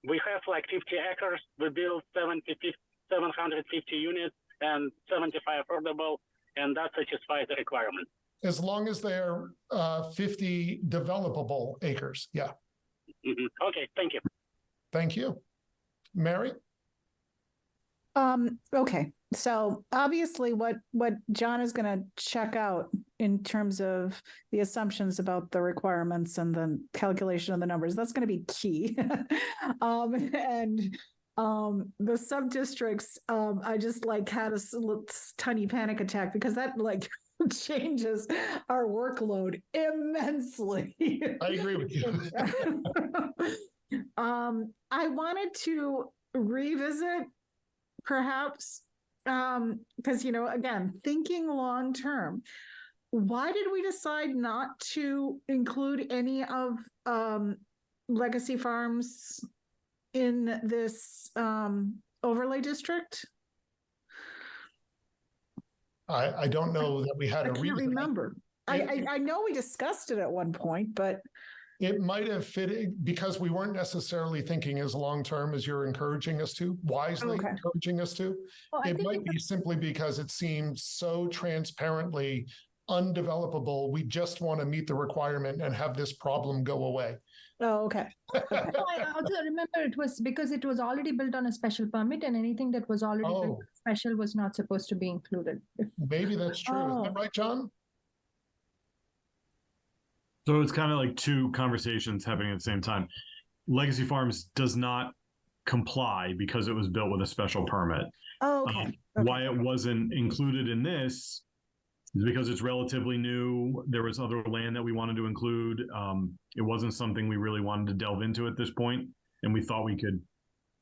we have like 50 acres, we build 750 units and 75 affordable, and that satisfies the requirement. As long as they're 50 developable acres, yeah. Okay, thank you. Thank you. Mary? Okay. So obviously what John is going to check out in terms of the assumptions about the requirements and the calculation of the numbers, that's going to be key. The sub-districts, I just had a tiny panic attack because that changes our workload immensely. I agree with you. I wanted to revisit perhaps because, again, thinking long term, why did we decide not to include any of Legacy Farms in this overlay district? I don't know that we had a reason. I can't remember. I know we discussed it at one point, but it might have fit because we weren't necessarily thinking as long-term as you're encouraging us to, wisely encouraging us to. Well, it might be simply because it seems so transparently undevelopable. We just want to meet the requirement and have this problem go away. Oh, okay. I also remember it was because it was already built on a special permit, and anything that was already built special was not supposed to be included. Maybe that's true. Is that right, John? So it's kind of like 2 conversations happening at the same time. Legacy Farms does not comply because it was built with a special permit. Oh, okay. Why it wasn't included in this is because it's relatively new. There was other land that we wanted to include. It wasn't something we really wanted to delve into at this point, and we thought we could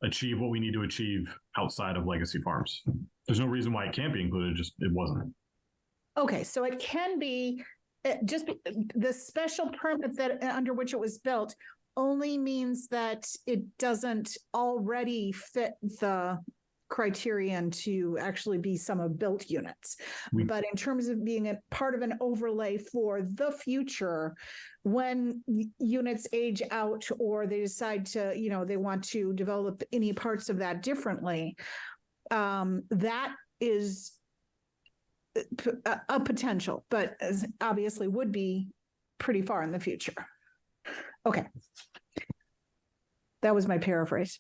achieve what we need to achieve outside of Legacy Farms. There's no reason why it can't be included, just it wasn't. Okay, so it can be the special permit that under which it was built only means that it doesn't already fit the criterion to actually be some of built units. But in terms of being a part of an overlay for the future, when units age out or they decide to, they want to develop any parts of that differently, that is a potential, but obviously would be pretty far in the future. Okay. That was my paraphrase.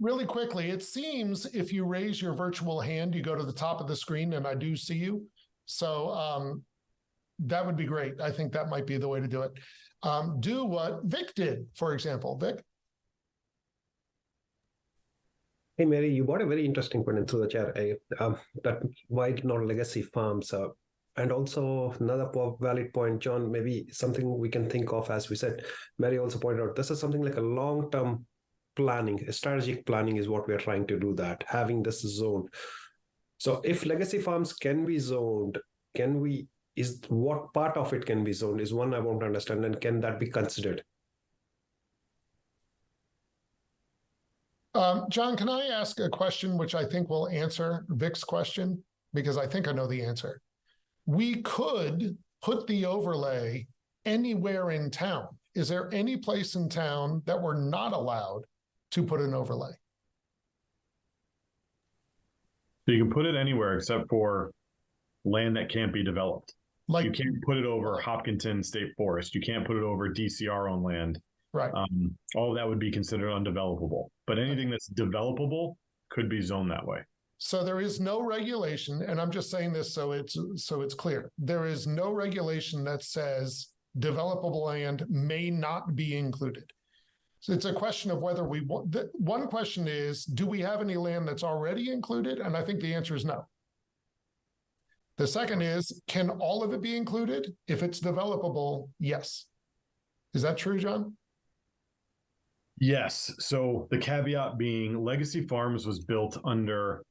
Really quickly, it seems if you raise your virtual hand, you go to the top of the screen and I do see you. So that would be great. I think that might be the way to do it. Do what Vic did, for example. Vic? Hey, Mary, you brought a very interesting point into the chat, that why not legacy farms? And also another valid point, John, maybe something we can think of, as we said, Mary also pointed out, this is something like a long-term planning, a strategic planning is what we are trying to do, that having this zone. So if legacy farms can be zoned, what part of it can be zoned is one I want to understand, and can that be considered? John, can I ask a question which I think will answer Vic's question? Because I think I know the answer. We could put the overlay anywhere in town. Is there any place in town that we're not allowed to put an overlay? So you can put it anywhere except for land that can't be developed. Like you can't put it over Hopkinton State Forest. You can't put it over DCR on land. Right. All of that would be considered undevelopable. But anything that's developable could be zoned that way. So there is no regulation, and I'm just saying this so it's clear. There is no regulation that says developable land may not be included. So it's a question of whether we want. One question is, do we have any land that's already included? And I think the answer is no. The second is, can all of it be included? If it's developable, yes. Is that true, John? Yes. So the caveat being Legacy Farms was built under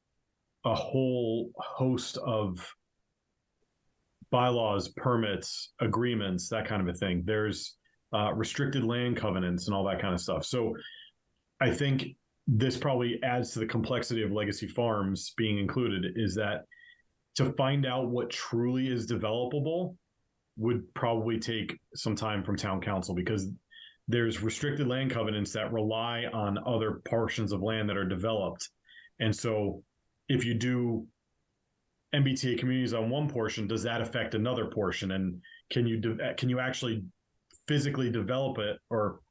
a whole host of bylaws, permits, agreements, that kind of a thing. There's restricted land covenants and all that kind of stuff. So I think this probably adds to the complexity of Legacy Farms being included, is that to find out what truly is developable would probably take some time from town council, because there's restricted land covenants that rely on other portions of land that are developed. And so if you do MBTA communities on one portion, does that affect another portion? And can you actually physically develop it or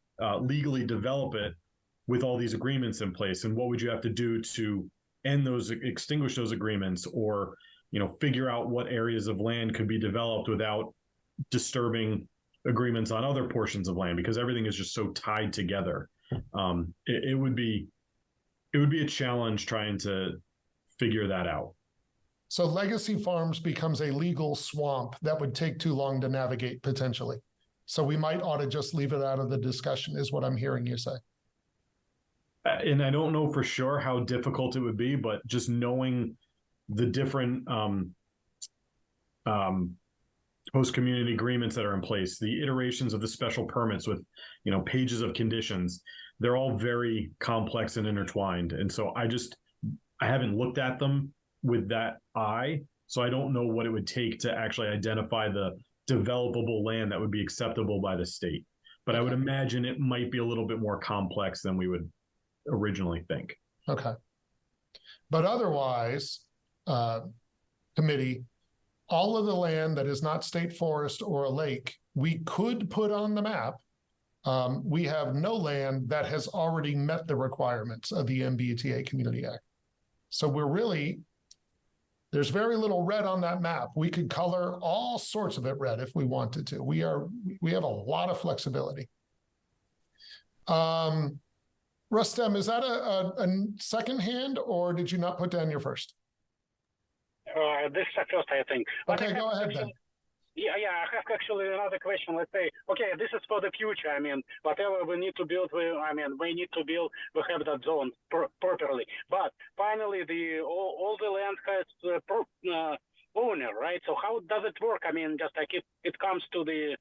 legally develop it with all these agreements in place? And what would you have to do to extinguish those agreements, or figure out what areas of land could be developed without disturbing agreements on other portions of land, because everything is just so tied together. It would be a challenge trying to figure that out. So Legacy Farms becomes a legal swamp that would take too long to navigate potentially. So we might ought to just leave it out of the discussion, is what I'm hearing you say. And I don't know for sure how difficult it would be, but just knowing the different host community agreements that are in place, the iterations of the special permits with, pages of conditions, they're all very complex and intertwined. And so I haven't looked at them with that eye, so I don't know what it would take to actually identify the developable land that would be acceptable by the state. But I would imagine it might be a little bit more complex than we would originally think. Okay. But otherwise, committee, all of the land that is not state forest or a lake, we could put on the map. We have no land that has already met the requirements of the MBTA Community Act. So there's very little red on that map. We could color all sorts of it red if we wanted to. We have a lot of flexibility. Rustem, is that a second hand, or did you not put down your first? This is the first, I think. Okay, go ahead then. Yeah, I have actually another question. Let's say, okay, this is for the future. I mean, whatever we need to build, we have that zone properly. But finally, all the land has owner, right? So how does it work? I mean, just like if it comes to the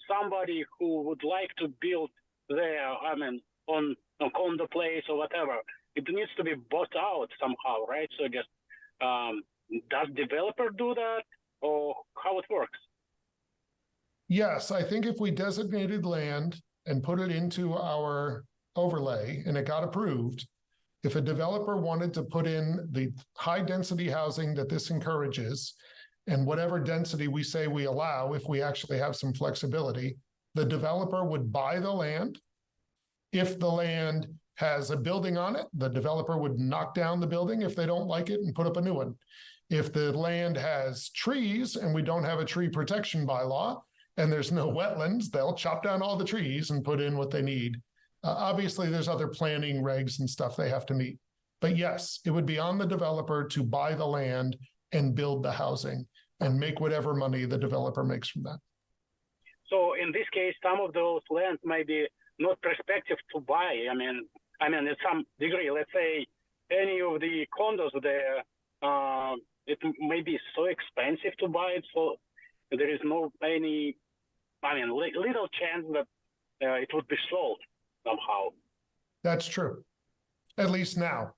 somebody who would like to build there, I mean, on the place or whatever, it needs to be bought out somehow, right? So just does developer do that, or how it works? Yes, I think if we designated land and put it into our overlay and it got approved, if a developer wanted to put in the high density housing that this encourages and whatever density we say we allow, if we actually have some flexibility, the developer would buy the land. If the land has a building on it, the developer would knock down the building if they don't like it and put up a new one. If the land has trees and we don't have a tree protection bylaw and there's no wetlands, they'll chop down all the trees and put in what they need. Obviously, there's other planning regs and stuff they have to meet. But yes, it would be on the developer to buy the land and build the housing and make whatever money the developer makes from that. So in this case, some of those lands may be not prospective to buy. I mean, at some degree, let's say any of the condos there, it may be so expensive to buy it, so there is little chance that it would be sold somehow. That's true. At least now.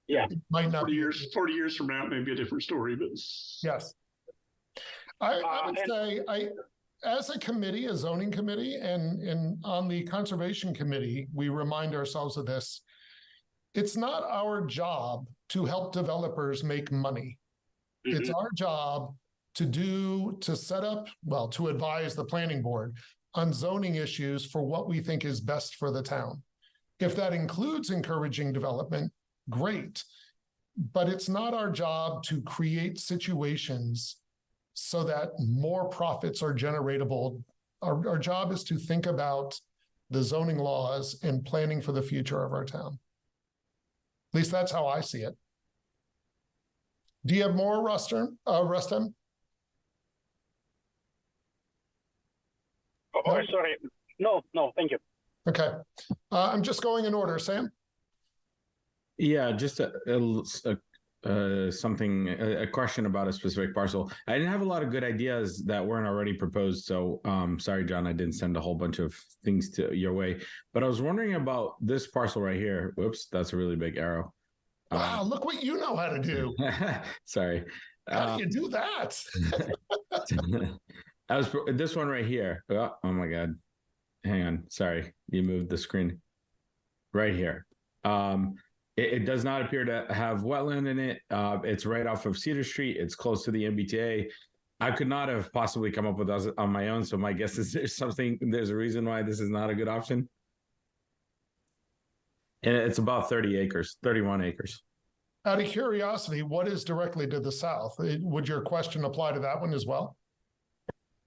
Yeah. It might not 40 years from now, it may be a different story, but yes. I would say as a committee, a zoning committee, and on the conservation committee, we remind ourselves of this. It's not our job to help developers make money. Mm-hmm. It's our job to advise the planning board on zoning issues for what we think is best for the town. If that includes encouraging development, great. But it's not our job to create situations so that more profits are generatable. Our job is to think about the zoning laws and planning for the future of our town. At least that's how I see it. Do you have more, Rustem? Oh, sorry. No, thank you. Okay. I'm just going in order. Sam? Yeah, just a question about a specific parcel. I didn't have a lot of good ideas that weren't already proposed. So sorry, John, I didn't send a whole bunch of things to your way. But I was wondering about this parcel right here. Whoops, that's a really big arrow. Wow, look what you know how to do. Sorry. How do you do that? This one right here. Oh my God. Hang on. Sorry. You moved the screen. Right here. It does not appear to have wetland in it. It's right off of Cedar Street. It's close to the MBTA. I could not have possibly come up with this on my own. So my guess is there's a reason why this is not a good option. And it's about 31 acres. Out of curiosity, what is directly to the south? Would your question apply to that one as well?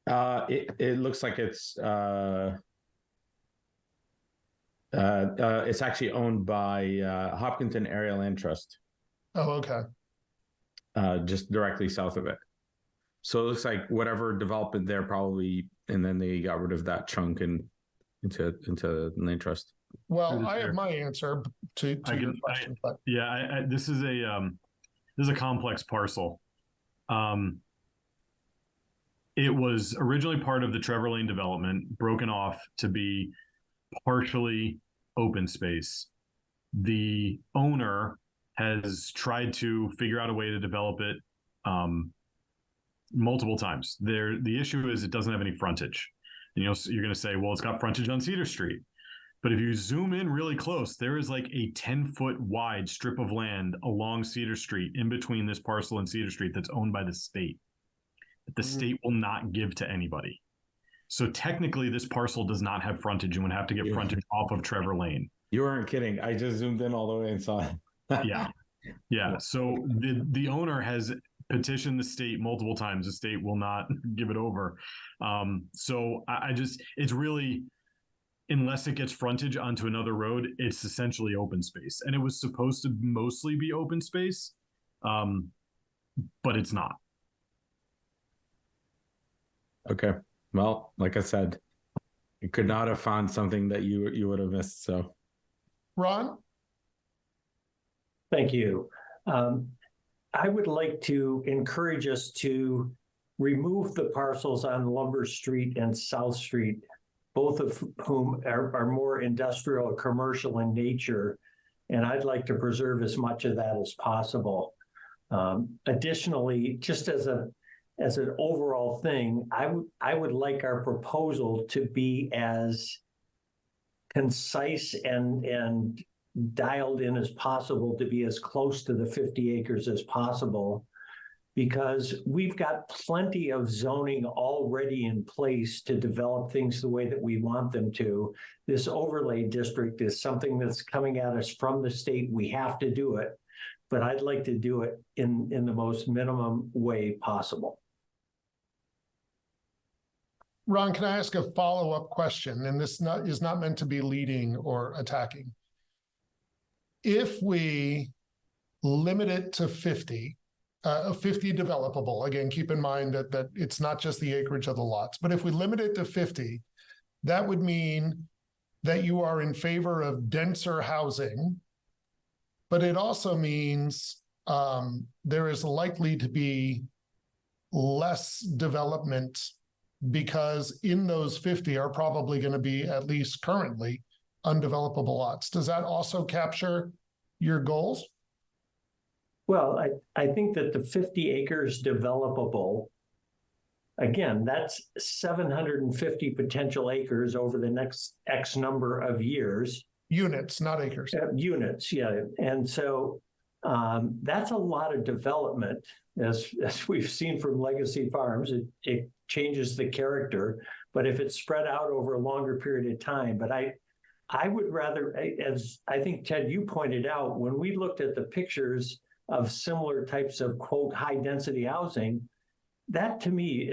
It looks like it's actually owned by Hopkinton Area Land Trust. Oh, okay. Just directly south of it. So it looks like whatever development there probably, and then they got rid of that chunk and into land trust. Well, I have my answer to your question. This is a complex parcel. It was originally part of the Trevor Lane development, broken off to be partially open space. The owner has tried to figure out a way to develop it multiple times. The issue is it doesn't have any frontage. And you're going to say, well, it's got frontage on Cedar Street. But if you zoom in really close, there is like a 10-foot wide strip of land along Cedar Street in between this parcel and Cedar Street that's owned by the state. That the state will not give to anybody. So technically, this parcel does not have frontage and would have to get frontage off of Trevor Lane. You weren't kidding. I just zoomed in all the way and saw it. Yeah. So the owner has petitioned the state multiple times. The state will not give it over. So it's really, unless it gets frontage onto another road, it's essentially open space. And it was supposed to mostly be open space, but it's not. Okay. Well, like I said, you could not have found something that you would have missed. So, Ron? Thank you. I would like to encourage us to remove the parcels on Lumber Street and South Street, both of whom are more industrial or commercial in nature. And I'd like to preserve as much of that as possible. Additionally, just as an overall thing, I would like our proposal to be as concise and dialed in as possible, to be as close to the 50 acres as possible, because we've got plenty of zoning already in place to develop things the way that we want them to. This overlay district is something that's coming at us from the state. We have to do it, but I'd like to do it in the most minimum way possible. Ron, can I ask a follow-up question? And this is not meant to be leading or attacking. If we limit it to 50 developable, again, keep in mind that it's not just the acreage of the lots, but if we limit it to 50, that would mean that you are in favor of denser housing, but it also means there is likely to be less development, because in those 50 are probably going to be, at least currently, undevelopable lots. Does that also capture your goals? Well, I think that the 50 acres developable, again, that's 750 potential acres over the next X number of years. Units, not acres. Units, yeah. And so that's a lot of development, as we've seen from Legacy Farms. It changes the character, but if it's spread out over a longer period of time. But I would rather, as I think, Ted, you pointed out, when we looked at the pictures of similar types of, quote, high-density housing, that to me,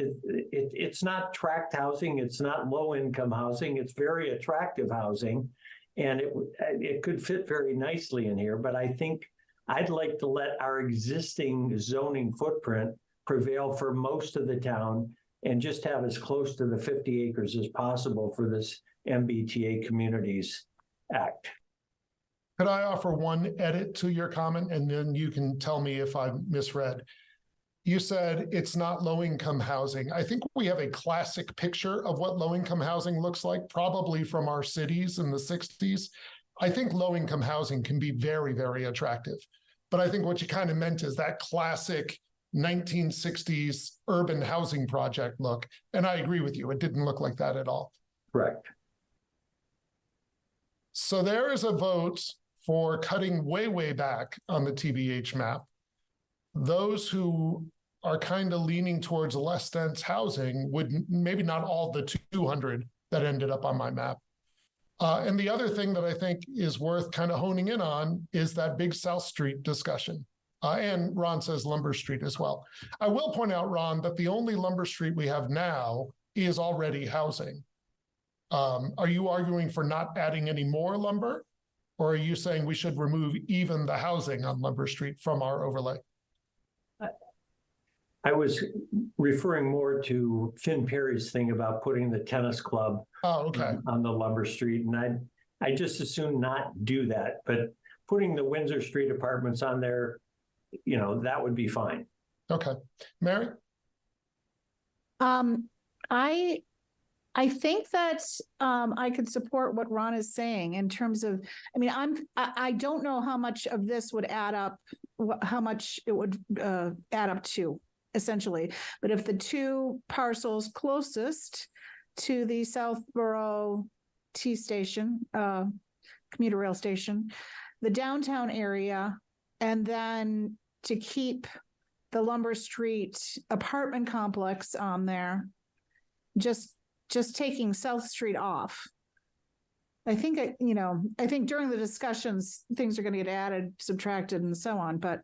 it's not tract housing, it's not low-income housing, it's very attractive housing, and it could fit very nicely in here. But I think I'd like to let our existing zoning footprint prevail for most of the town and just have as close to the 50 acres as possible for this MBTA Communities Act. Could I offer one edit to your comment, and then you can tell me if I've misread? You said it's not low-income housing. I think we have a classic picture of what low-income housing looks like, probably from our cities in the 60s. I think low-income housing can be very, very attractive. But I think what you kind of meant is that classic 1960s urban housing project look. And I agree with you. It didn't look like that at all. Correct. So there is a vote for cutting way, way back on the TBH map. Those who are kind of leaning towards less dense housing would, maybe not all the 200 that ended up on my map. And the other thing that I think is worth kind of honing in on is that big South Street discussion. And Ron says Lumber Street as well. I will point out, Ron, that the only Lumber Street we have now is already housing. Are you arguing for not adding any more lumber? Or are you saying we should remove even the housing on Lumber Street from our overlay? I was referring more to Finn Perry's thing about putting the tennis club on the Lumber Street. And I just as soon not do that. But putting the Windsor Street apartments on there, you know, that would be fine. Okay. Mary? I think that I could support what Ron is saying in terms of, I mean, I don't know how much of this would add up, how much it would add up to, essentially. But if the two parcels closest to the Southborough T station, commuter rail station, the downtown area, and then to keep the Lumber Street apartment complex on there, just taking South Street off. I think, I think during the discussions, things are going to get added, subtracted, and so on. But,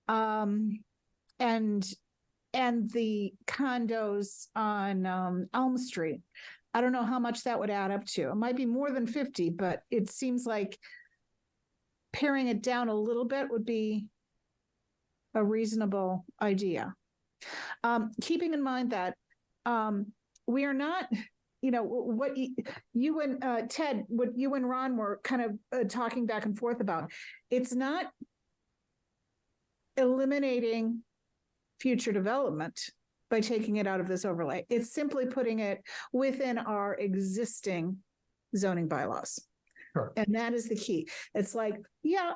and the condos on Elm Street, I don't know how much that would add up to. It might be more than 50, but it seems like paring it down a little bit would be a reasonable idea. Keeping in mind that we are not, what you and Ted, what you and Ron were kind of talking back and forth about, it's not eliminating future development by taking it out of this overlay. It's simply putting it within our existing zoning bylaws. Sure. And that is the key. It's like, yeah,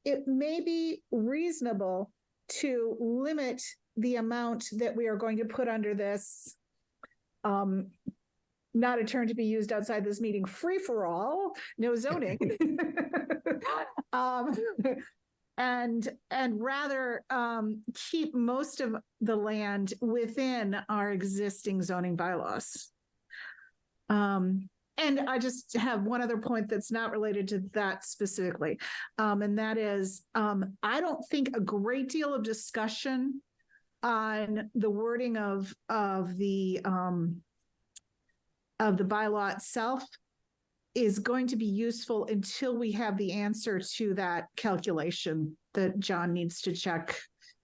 it may be reasonable to limit the amount that we are going to put under this, not a term to be used outside this meeting, free for all, no zoning. And rather keep most of the land within our existing zoning bylaws. And I just have one other point that's not related to that specifically. And that is, I don't think a great deal of discussion on the wording of the bylaw itself is going to be useful until we have the answer to that calculation that John needs to check,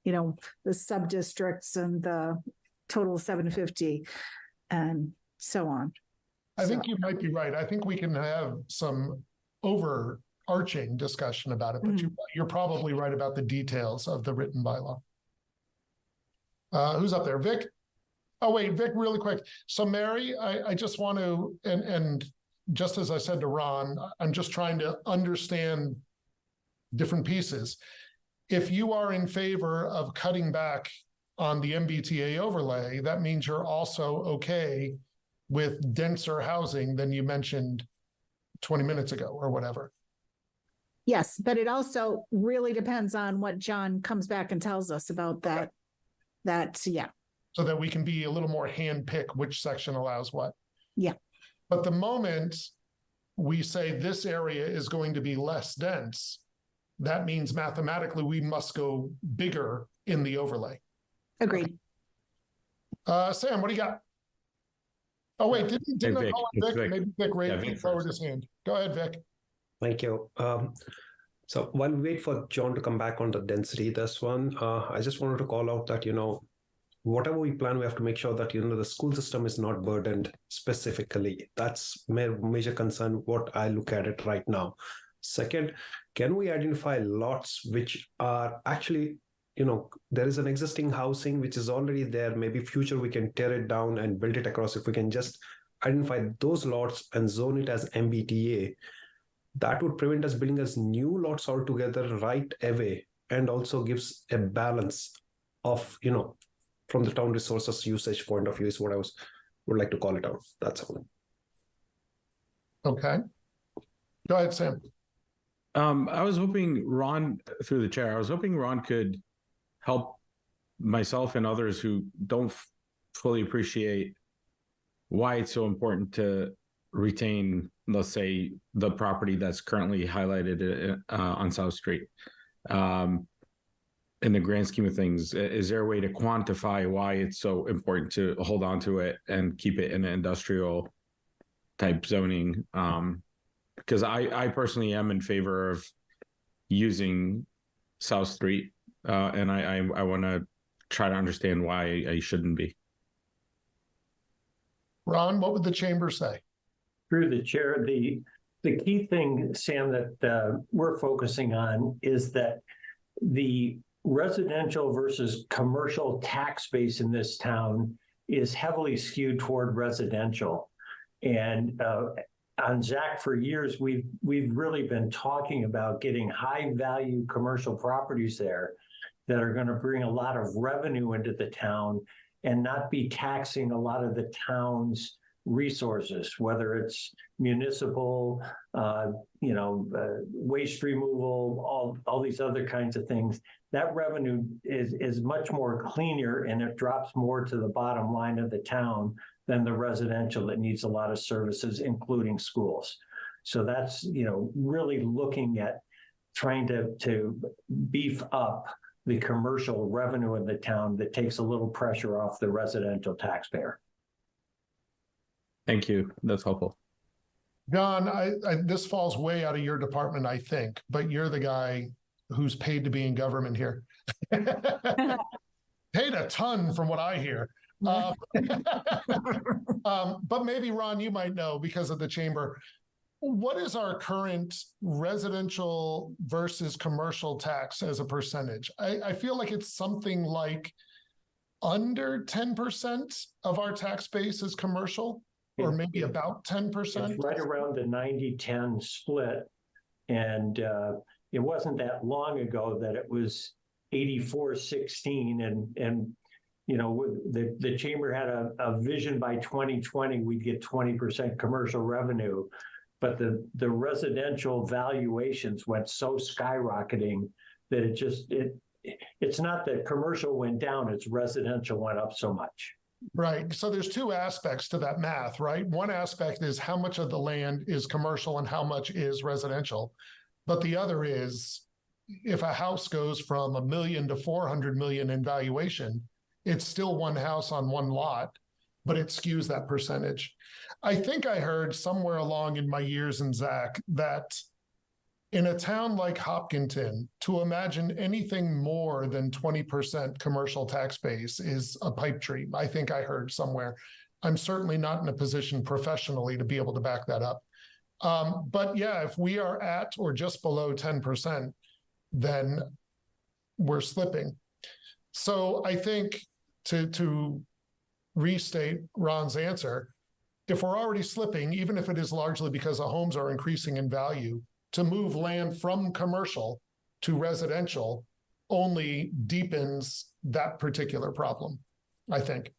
the sub-districts and the total 750 and so on. I think you might be right. I think we can have some overarching discussion about it, but you're probably right about the details of the written bylaw. Who's up there? Vic? Oh, wait, Vic, really quick. So Mary, I just want to, and just as I said to Ron, I'm just trying to understand different pieces. If you are in favor of cutting back on the MBTA overlay, that means you're also okay with denser housing than you mentioned 20 minutes ago or whatever. Yes, but it also really depends on what John comes back and tells us about that. Yeah. So that we can be a little more hand-pick which section allows what. Yeah. But the moment we say this area is going to be less dense, that means mathematically we must go bigger in the overlay. Agreed. Sam, what do you got? Oh, wait, didn't I call Vic? Vic. Maybe Vic forward his hand. Go ahead, Vic. Thank you. So while we wait for John to come back on the density, this one, I just wanted to call out that, whatever we plan, we have to make sure that, the school system is not burdened specifically. That's major concern, what I look at it right now. Second, can we identify lots which are actually, there is an existing housing which is already there. Maybe future we can tear it down and build it across. If we can just identify those lots and zone it as MBTA, that would prevent us building as new lots altogether right away, and also gives a balance of, from the town resources usage point of view is what I would like to call it out. That's all. Okay. Go ahead, Sam. I was hoping Ron, through the chair, I was hoping Ron could help myself and others who don't fully appreciate why it's so important to retain, let's say, the property that's currently highlighted on South Street. In the grand scheme of things, is there a way to quantify why it's so important to hold on to it and keep it in an industrial type zoning? Because I personally am in favor of using South Street, and I want to try to understand why I shouldn't be. Ron, what would the chamber say? Through the chair, the key thing, Sam, that we're focusing on is that the residential versus commercial tax base in this town is heavily skewed toward residential. And on Zach, for years, we've really been talking about getting high value commercial properties there that are going to bring a lot of revenue into the town and not be taxing a lot of the town's resources, whether it's municipal, waste removal, all these other kinds of things. That revenue is much more cleaner, and it drops more to the bottom line of the town than the residential that needs a lot of services, including schools. So that's, really looking at trying to beef up the commercial revenue in the town that takes a little pressure off the residential taxpayer. Thank you. That's helpful. John, this falls way out of your department, I think, but you're the guy who's paid to be in government here. Paid a ton from what I hear. But maybe, Ron, you might know because of the chamber. what is our current residential versus commercial tax as a percentage? I feel like it's something like under 10% of our tax base is commercial, or maybe about 10%. It's right around the 90-10 split. And it wasn't that long ago that it was 84-16. And you know, the chamber had a vision by 2020, we'd get 20% commercial revenue. But the residential valuations went so skyrocketing that it's not that commercial went down, it's residential went up so much. Right. So there's two aspects to that math, right? One aspect is how much of the land is commercial and how much is residential. But the other is if a house goes from $1 million to 400 million in valuation, it's still one house on one lot, but it skews that percentage. I think I heard somewhere along in my years in Zach that in a town like Hopkinton, to imagine anything more than 20% commercial tax base is a pipe dream. I think I heard somewhere. I'm certainly not in a position professionally to be able to back that up. But yeah, if we are at or just below 10%, then we're slipping. So I think to restate Ron's answer, if we're already slipping, even if it is largely because the homes are increasing in value, to move land from commercial to residential only deepens that particular problem, I think.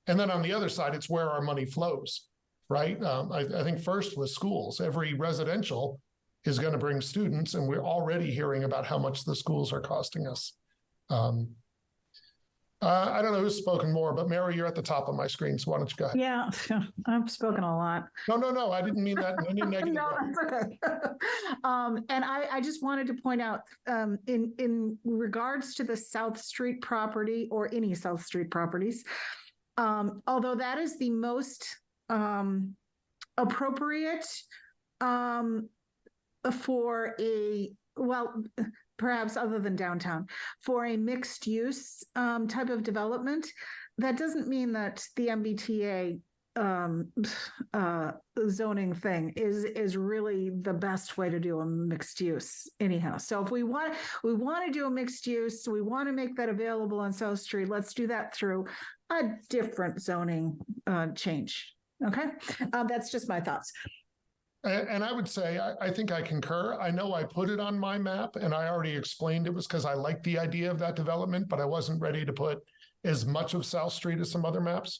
And then on the other side, it's where our money flows, right? I think first with schools, every residential is going to bring students, and we're already hearing about how much the schools are costing us. I don't know who's spoken more, but Mary, you're at the top of my screen, so why don't you go ahead? Yeah, I've spoken a lot. No, I didn't mean that in any negative No, way. that's okay. And I just wanted to point out, in regards to the South Street property or any South Street properties, although that is the most appropriate for a, well, perhaps other than downtown, for a mixed use type of development, that doesn't mean that the MBTA zoning thing is really the best way to do a mixed use anyhow. So if we want to do a mixed use, we want to make that available on South Street, let's do that through a different zoning change. Okay. That's just my thoughts. And I would say, I think I concur. I know I put it on my map and I already explained it was because I liked the idea of that development, but I wasn't ready to put as much of South Street as some other maps.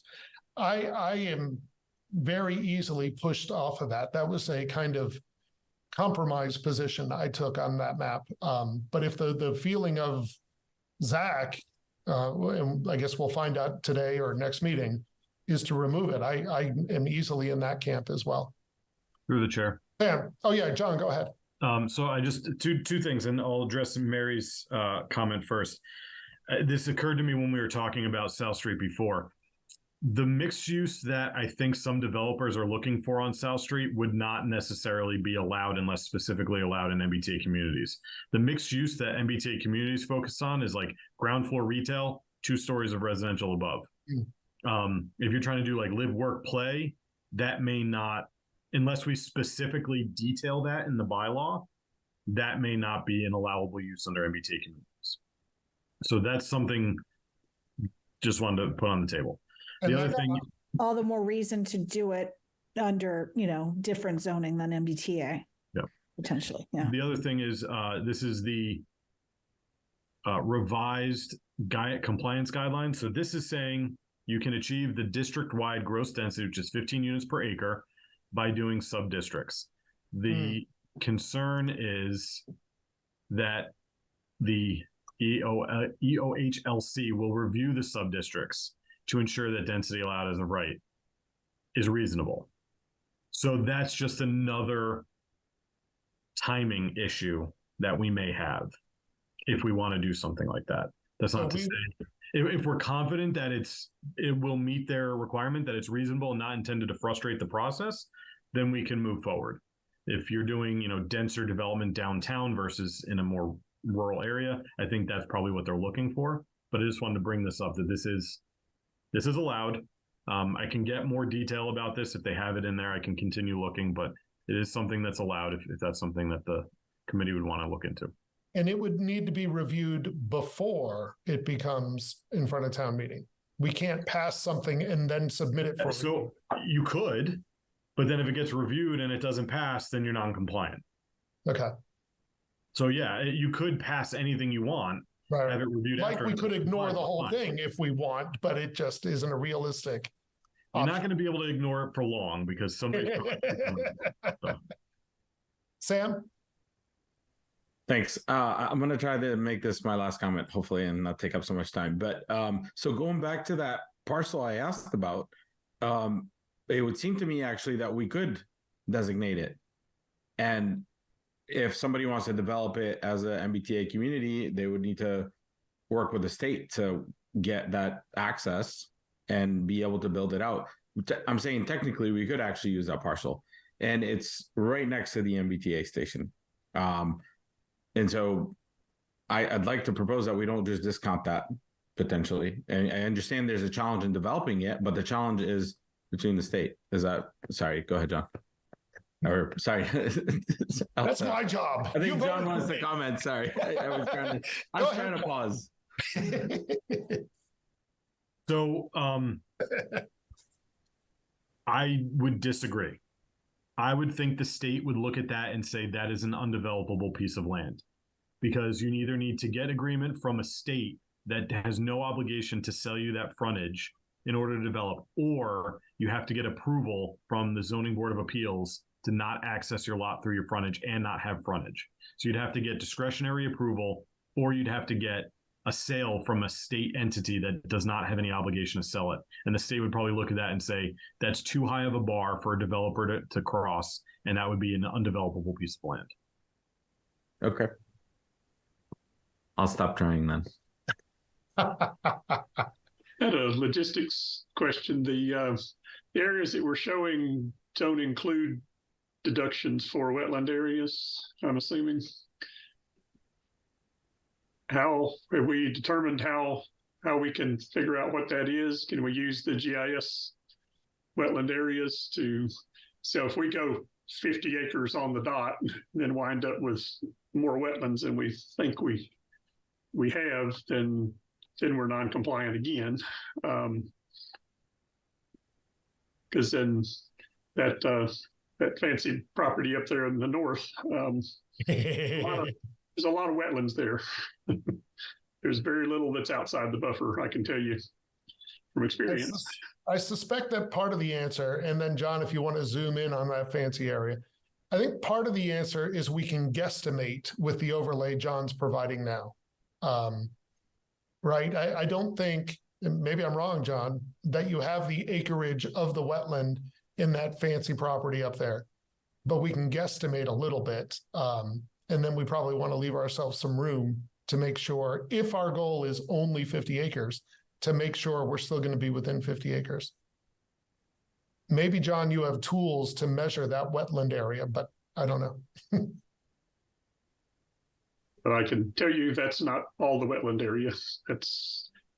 I am very easily pushed off of that. That was a kind of compromise position I took on that map. But if the feeling of Zach, and I guess we'll find out today or next meeting, is to remove it, I am easily in that camp as well. Through the chair. Yeah. Oh yeah, John, go ahead. So I just two things, and I'll address Mary's comment first. This occurred to me when we were talking about South Street before. The mixed use that I think some developers are looking for on South Street would not necessarily be allowed unless specifically allowed in MBTA communities. The mixed use that MBTA communities focus on is like ground floor retail, 2 stories of residential above. If you're trying to do like live, work, play, that may not, unless we specifically detail that in the bylaw, that may not be an allowable use under MBTA communities. So that's something just wanted to put on the table. And the other thing, all the more reason to do it under, different zoning than MBTA. Yeah. Potentially. Yeah. The other thing is, this is the revised compliance guidelines. So this is saying you can achieve the district-wide gross density, which is 15 units per acre, by doing sub-districts. The concern is that the EOHLC will review the sub-districts to ensure that density allowed as of right is reasonable. So that's just another timing issue that we may have if we want to do something like that. That's not to say, if we're confident that it will meet their requirement, that it's reasonable and not intended to frustrate the process, then we can move forward. If you're doing, denser development downtown versus in a more rural area, I think that's probably what they're looking for. But I just wanted to bring this up, that this is allowed. I can get more detail about this if they have it in there. I can continue looking, but it is something that's allowed if that's something that the committee would want to look into. And it would need to be reviewed before it becomes in front of town meeting. We can't pass something and then submit it for. So you could, but then if it gets reviewed and it doesn't pass, then you're non-compliant. Okay. So yeah, you could pass anything you want, Right. have it reviewed Like after. we and could ignore fine, the whole fine. thing if we want, but it just isn't a realistic. You're not going to be able to ignore it for long because somebody. Sam? Thanks. I'm going to try to make this my last comment, hopefully, and not take up so much time. But so going back to that parcel I asked about, it would seem to me actually that we could designate it. And if somebody wants to develop it as a MBTA community, they would need to work with the state to get that access and be able to build it out. I'm saying technically we could actually use that parcel, and it's right next to the MBTA station. And so I'd like to propose that we don't just discount that potentially. And I understand there's a challenge in developing it, but the challenge is between the state. Is that, sorry, go ahead, John. Or sorry. That's my job. I think You John voted wants for to me. comment. Sorry. I was trying to pause. So I would disagree. I would think the state would look at that and say that is an undevelopable piece of land, because you either need to get agreement from a state that has no obligation to sell you that frontage in order to develop, or you have to get approval from the Zoning Board of Appeals to not access your lot through your frontage and not have frontage. So you'd have to get discretionary approval, or you'd have to get a sale from a state entity that does not have any obligation to sell it. And the state would probably look at that and say, that's too high of a bar for a developer to cross, and that would be an undevelopable piece of land. Okay. I'll stop trying then. I had a logistics question. The areas that we're showing don't include deductions for wetland areas, I'm assuming. How have we determined how we can figure out what that is? Can we use the GIS wetland areas to, so if we go 50 acres on the dot, then wind up with more wetlands than we think we have, then we're non-compliant again. Because then that fancy property up there in the north, there's a lot of wetlands there. There's very little that's outside the buffer, I can tell you from experience. I suspect that part of the answer, and then John, if you want to zoom in on that fancy area, I think part of the answer is we can guesstimate with the overlay John's providing now. Right? I don't think, maybe I'm wrong, John, that you have the acreage of the wetland in that fancy property up there, but we can guesstimate a little bit. And then we probably want to leave ourselves some room to make sure, if our goal is only 50 acres, to make sure we're still going to be within 50 acres. Maybe, John, you have tools to measure that wetland area, but I don't know. But I can tell you that's not all the wetland area. I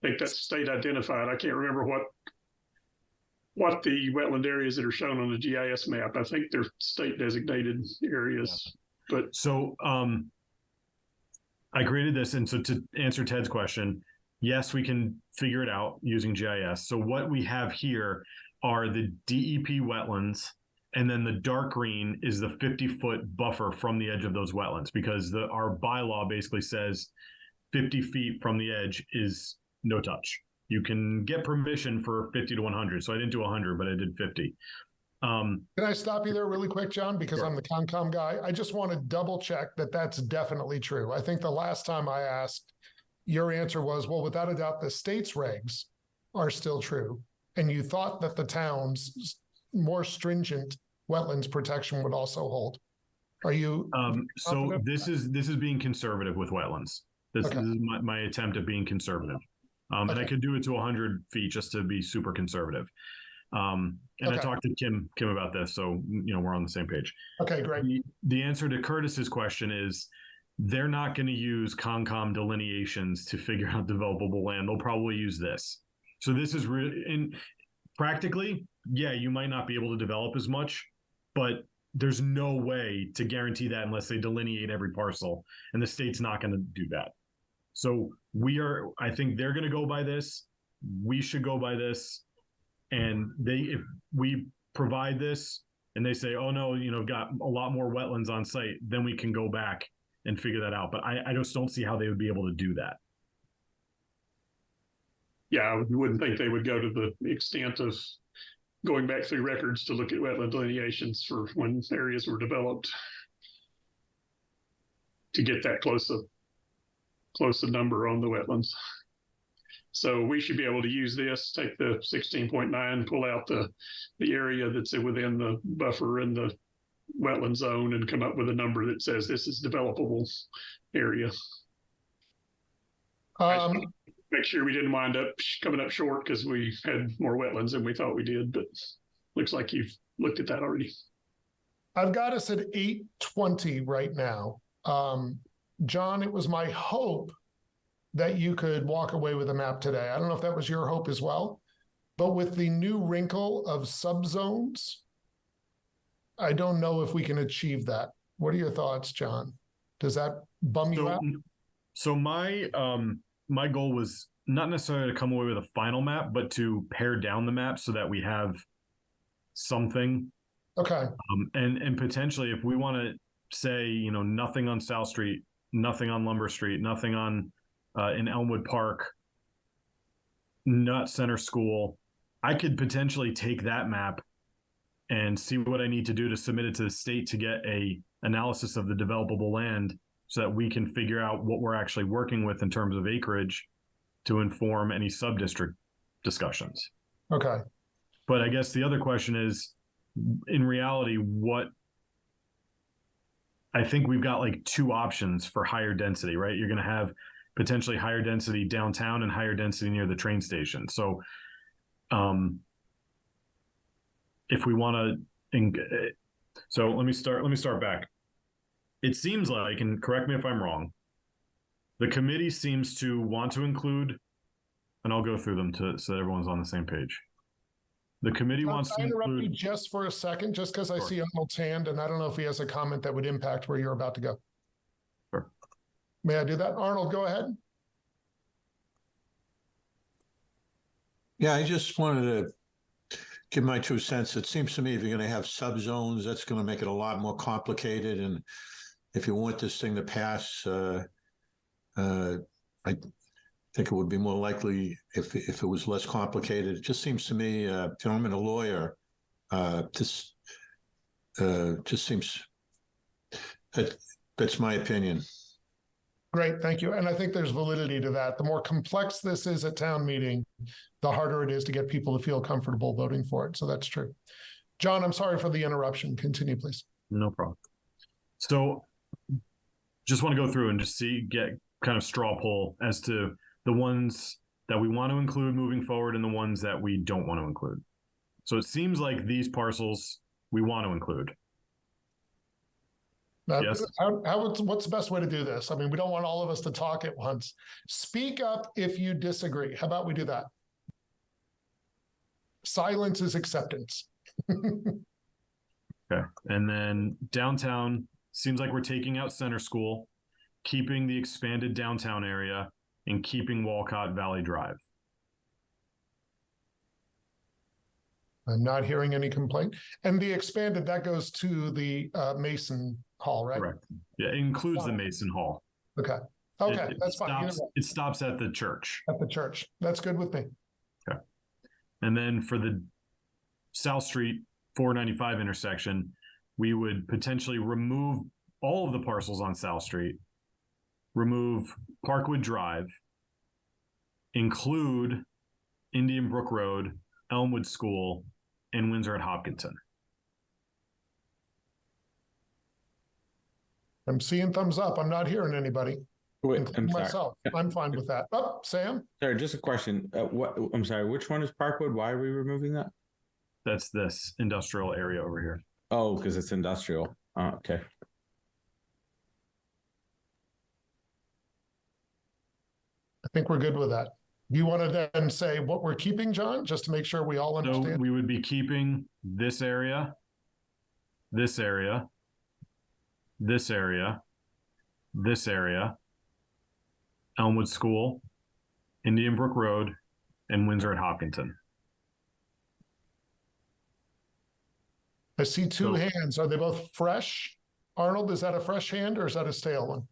think that's state identified. I can't remember what the wetland areas that are shown on the GIS map. I think they're state designated areas. But so I created this, and so to answer Ted's question, yes, we can figure it out using GIS. So what we have here are the DEP wetlands, and then the dark green is the 50-foot buffer from the edge of those wetlands, because our bylaw basically says 50 feet from the edge is no touch. You can get permission for 50 to 100. So I didn't do 100, but I did 50. Can I stop you there really quick, John? Because I'm the Concom guy. I just want to double check that that's definitely true. I think the last time I asked, your answer was, well, without a doubt, the state's regs are still true. And you thought that the town's more stringent wetlands protection would also hold. Are you? So this is being conservative with wetlands. This is my attempt at being conservative. And I could do it to 100 feet just to be super conservative. I talked to Kim about this, so we're on the same page. Okay, great. The answer to Curtis's question is they're not going to use Concom delineations to figure out developable land. They'll probably use this. So this is really, and practically, yeah, you might not be able to develop as much, but there's no way to guarantee that unless they delineate every parcel, and the state's not going to do that. So I think they're going to go by this. We should go by this. And if we provide this and they say, oh no, got a lot more wetlands on site, then we can go back and figure that out. But I just don't see how they would be able to do that. Yeah, I wouldn't think they would go to the extent of going back through records to look at wetland delineations for when areas were developed to get that close a number on the wetlands. So we should be able to use this, take the 16.9, pull out the area that's within the buffer and the wetland zone and come up with a number that says this is developable area. Make sure we didn't wind up coming up short because we had more wetlands than we thought we did, but looks like you've looked at that already. I've got us at 8:20 right now. John, it was my hope that you could walk away with a map today. I don't know if that was your hope as well, but with the new wrinkle of subzones, I don't know if we can achieve that. What are your thoughts, John? Does that bum you out? So my goal was not necessarily to come away with a final map, but to pare down the map so that we have something. Okay. And potentially, if we want to say, nothing on South Street, nothing on Lumber Street, nothing on in Elmwood Park, not Center School, I could potentially take that map and see what I need to do to submit it to the state to get a analysis of the developable land so that we can figure out what we're actually working with in terms of acreage to inform any sub-district discussions. Okay. But I guess the other question is, in reality, I think we've got like two options for higher density, right? You're going to have potentially higher density downtown and higher density near the train station. So if we want to, so let me start back. It seems like, and correct me if I'm wrong, the committee seems to want to include, and I'll go through them so that everyone's on the same page. The committee wants to interrupt include. you just for a second, just because I Sure. see Arnold's hand, and I don't know if he has a comment that would impact where you're about to go. Sure. May I do that? Arnold, go ahead. Yeah, I just wanted to give my 2 cents. It seems to me if you're going to have subzones, that's going to make it a lot more complicated. And if you want this thing to pass, I think it would be more likely if it was less complicated. It just seems to me, I'm a lawyer, this just seems, that's my opinion. Great, thank you. And I think there's validity to that. The more complex this is at town meeting, the harder it is to get people to feel comfortable voting for it. So that's true. John, I'm sorry for the interruption. Continue, please. No problem. So just want to go through and just get kind of straw poll as to the ones that we want to include moving forward and the ones that we don't want to include. So it seems like these parcels we want to include. Yes. What's the best way to do this? I mean, we don't want all of us to talk at once. Speak up if you disagree. How about we do that? Silence is acceptance. Okay. And then downtown, seems like we're taking out Center School, keeping the expanded downtown area, and keeping Walcott Valley Drive. I'm not hearing any complaint. And the expanded, that goes to the Mason Hall, right? Correct. Yeah, it includes the Mason Hall. Okay. Okay, that's fine. It stops at the church. At the church. That's good with me. Okay. And then for the South Street 495 intersection, we would potentially remove all of the parcels on South Street, remove Parkwood Drive, include Indian Brook Road, Elmwood School, and Windsor at Hopkinton. I'm seeing thumbs up. I'm not hearing anybody. Wait, including I'm sorry. myself. I'm fine with that. Oh, Sam? Sorry, just a question. I'm sorry. Which one is Parkwood? Why are we removing that? That's this industrial area over here. Oh, because it's industrial. Okay. I think we're good with that. Do you want to then say what we're keeping, John, just to make sure we all So understand? we would be keeping this area this area, this area, this area, Elmwood School, Indian Brook Road, and Windsor at Hopkinton. I see two So- hands. Are they both fresh? Arnold, is that a fresh hand or is that a stale one?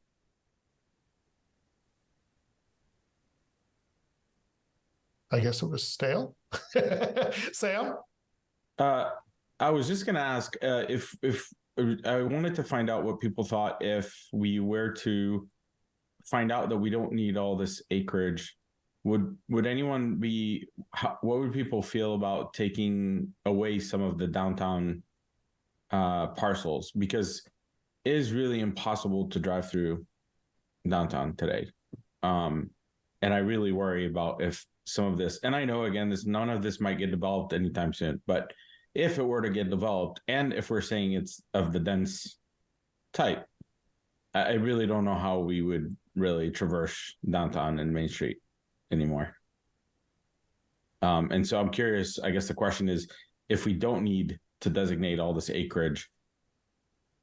I guess it was stale. Sam? I was just going to ask if I wanted to find out what people thought if we were to find out that we don't need all this acreage. Would anyone be? What would people feel about taking away some of the downtown parcels? Because it is really impossible to drive through downtown today, and I really worry about if some of this. And I know again, none of this might get developed anytime soon, but if it were to get developed, and if we're saying it's of the dense type, I really don't know how we would really traverse downtown and Main Street anymore. And so I'm curious, I guess the question is, if we don't need to designate all this acreage,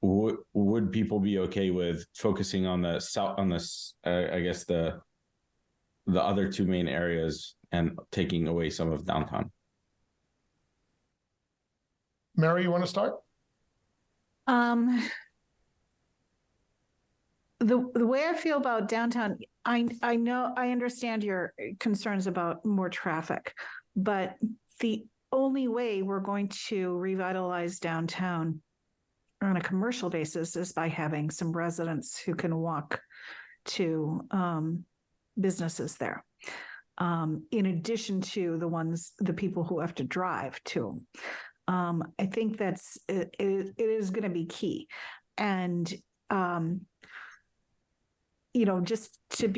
would people be okay with focusing on the south, on this, I guess the other two main areas and taking away some of downtown? Mary, you want to start? The way I feel about downtown, I know, I understand your concerns about more traffic, but the only way we're going to revitalize downtown on a commercial basis is by having some residents who can walk to businesses there. In addition to the people who have to drive to them. I think it is going to be key. And, just to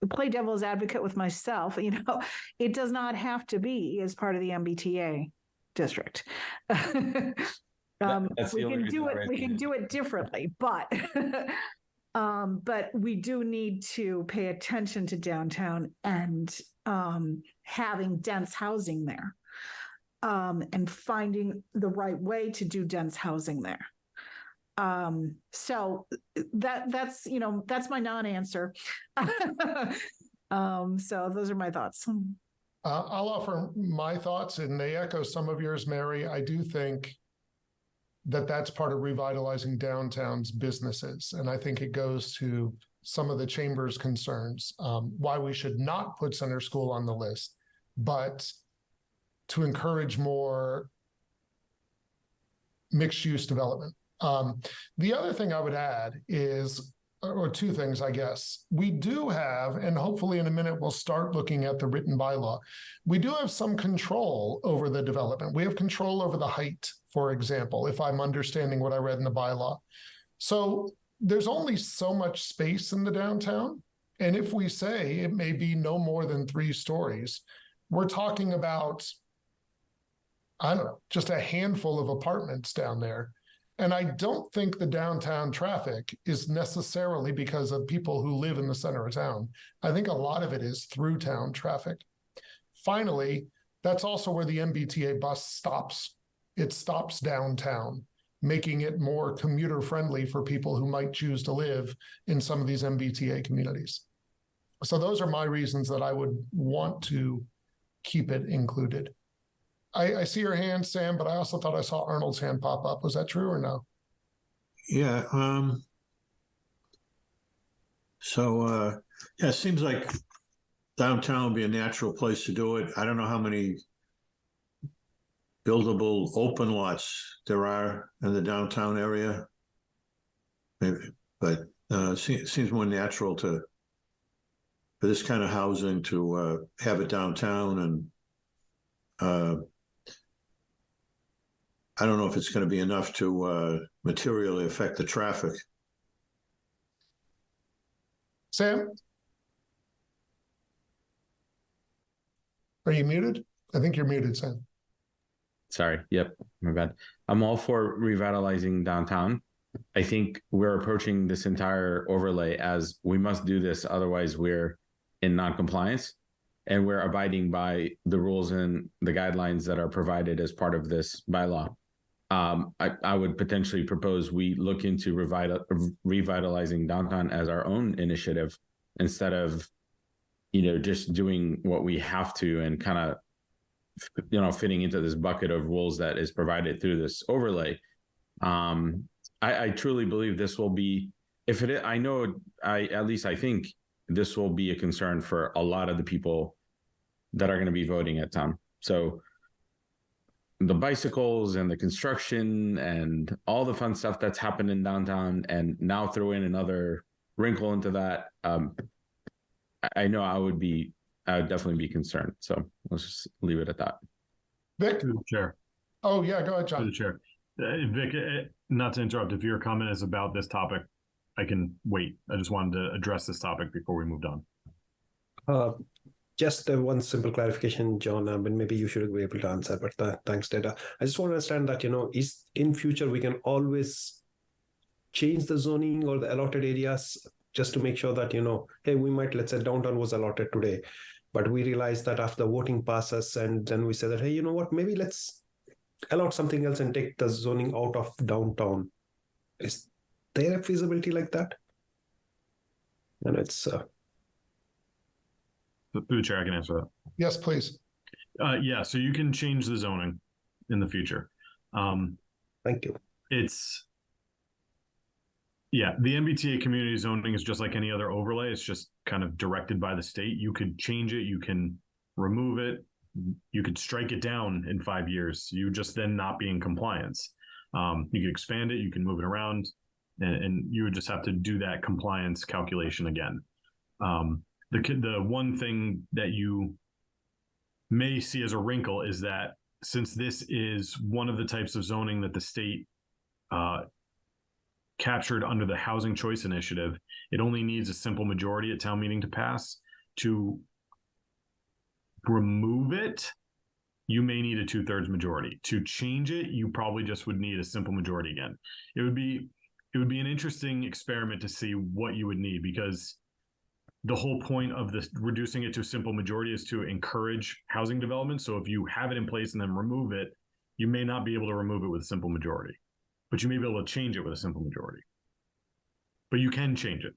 play devil's advocate with myself, it does not have to be as part of the MBTA district. We can do it differently, but we do need to pay attention to downtown and having dense housing there, and finding the right way to do dense housing there. So that's my non-answer. So those are my thoughts. I'll offer my thoughts, and they echo some of yours, Mary. I do think that that's part of revitalizing downtown's businesses. And I think it goes to some of the chamber's concerns, why we should not put Center School on the list, but to encourage more mixed-use development. The other thing I would add is, or two things, I guess. We do have, and hopefully in a minute we'll start looking at the written bylaw. We do have some control over the development. We have control over the height, for example, if I'm understanding what I read in the bylaw. So there's only so much space in the downtown. And if we say it may be no more than 3 stories, we're talking about, I don't know, just a handful of apartments down there. And I don't think the downtown traffic is necessarily because of people who live in the center of town. I think a lot of it is through town traffic. Finally, that's also where the MBTA bus stops. It stops downtown, making it more commuter friendly for people who might choose to live in some of these MBTA communities. So those are my reasons that I would want to keep it included. I see your hand, Sam, but I also thought I saw Arnold's hand pop up. Was that true or no? Yeah. It seems like downtown would be a natural place to do it. I don't know how many buildable open lots there are in the downtown area, maybe, but it seems more natural for this kind of housing to have it downtown. And I don't know if it's going to be enough to materially affect the traffic. Sam? Are you muted? I think you're muted, Sam. Sorry. Yep. My bad. I'm all for revitalizing downtown. I think we're approaching this entire overlay as we must do this. Otherwise we're in non-compliance, and we're abiding by the rules and the guidelines that are provided as part of this bylaw. I would potentially propose we look into revitalizing downtown as our own initiative instead of, just doing what we have to and kind of, fitting into this bucket of rules that is provided through this overlay. I truly believe this will be, if it is, I think this will be a concern for a lot of the people that are going to be voting at town. So the bicycles and the construction and all the fun stuff that's happened in downtown, and now throw in another wrinkle into that. I know I would definitely be concerned. So let's just leave it at that. Vic? Through the chair. Oh, yeah, go ahead, Through John. the chair. Vic, not to interrupt, if your comment is about this topic, I can wait. I just wanted to address this topic before we moved on. Just one simple clarification, John. Maybe you should be able to answer, but thanks, Data. I just want to understand that, is in future we can always change the zoning or the allotted areas just to make sure that, hey, we might, let's say downtown was allotted today, but we realize that after voting passes, and then we say that, hey, you know what, maybe let's allot something else and take the zoning out of downtown. Is there a feasibility like that? And it's... Through the chair, I can answer that. Yes, please. Yeah, so you can change the zoning in the future. Thank you. The MBTA community zoning is just like any other overlay. It's just kind of directed by the state. You could change it. You can remove it. You could strike it down in 5 years. You just then not be in compliance. You could expand it. You can move it around, and you would just have to do that compliance calculation again. The one thing that you may see as a wrinkle is that since this is one of the types of zoning that the state captured under the Housing Choice Initiative, it only needs a simple majority at town meeting to pass. To remove it, you may need a 2/3 majority. To change it, you probably just would need a simple majority again. It would be an interesting experiment to see what you would need, because the whole point of this reducing it to a simple majority is to encourage housing development. So if you have it in place and then remove it, you may not be able to remove it with a simple majority, but you may be able to change it with a simple majority. But you can change it.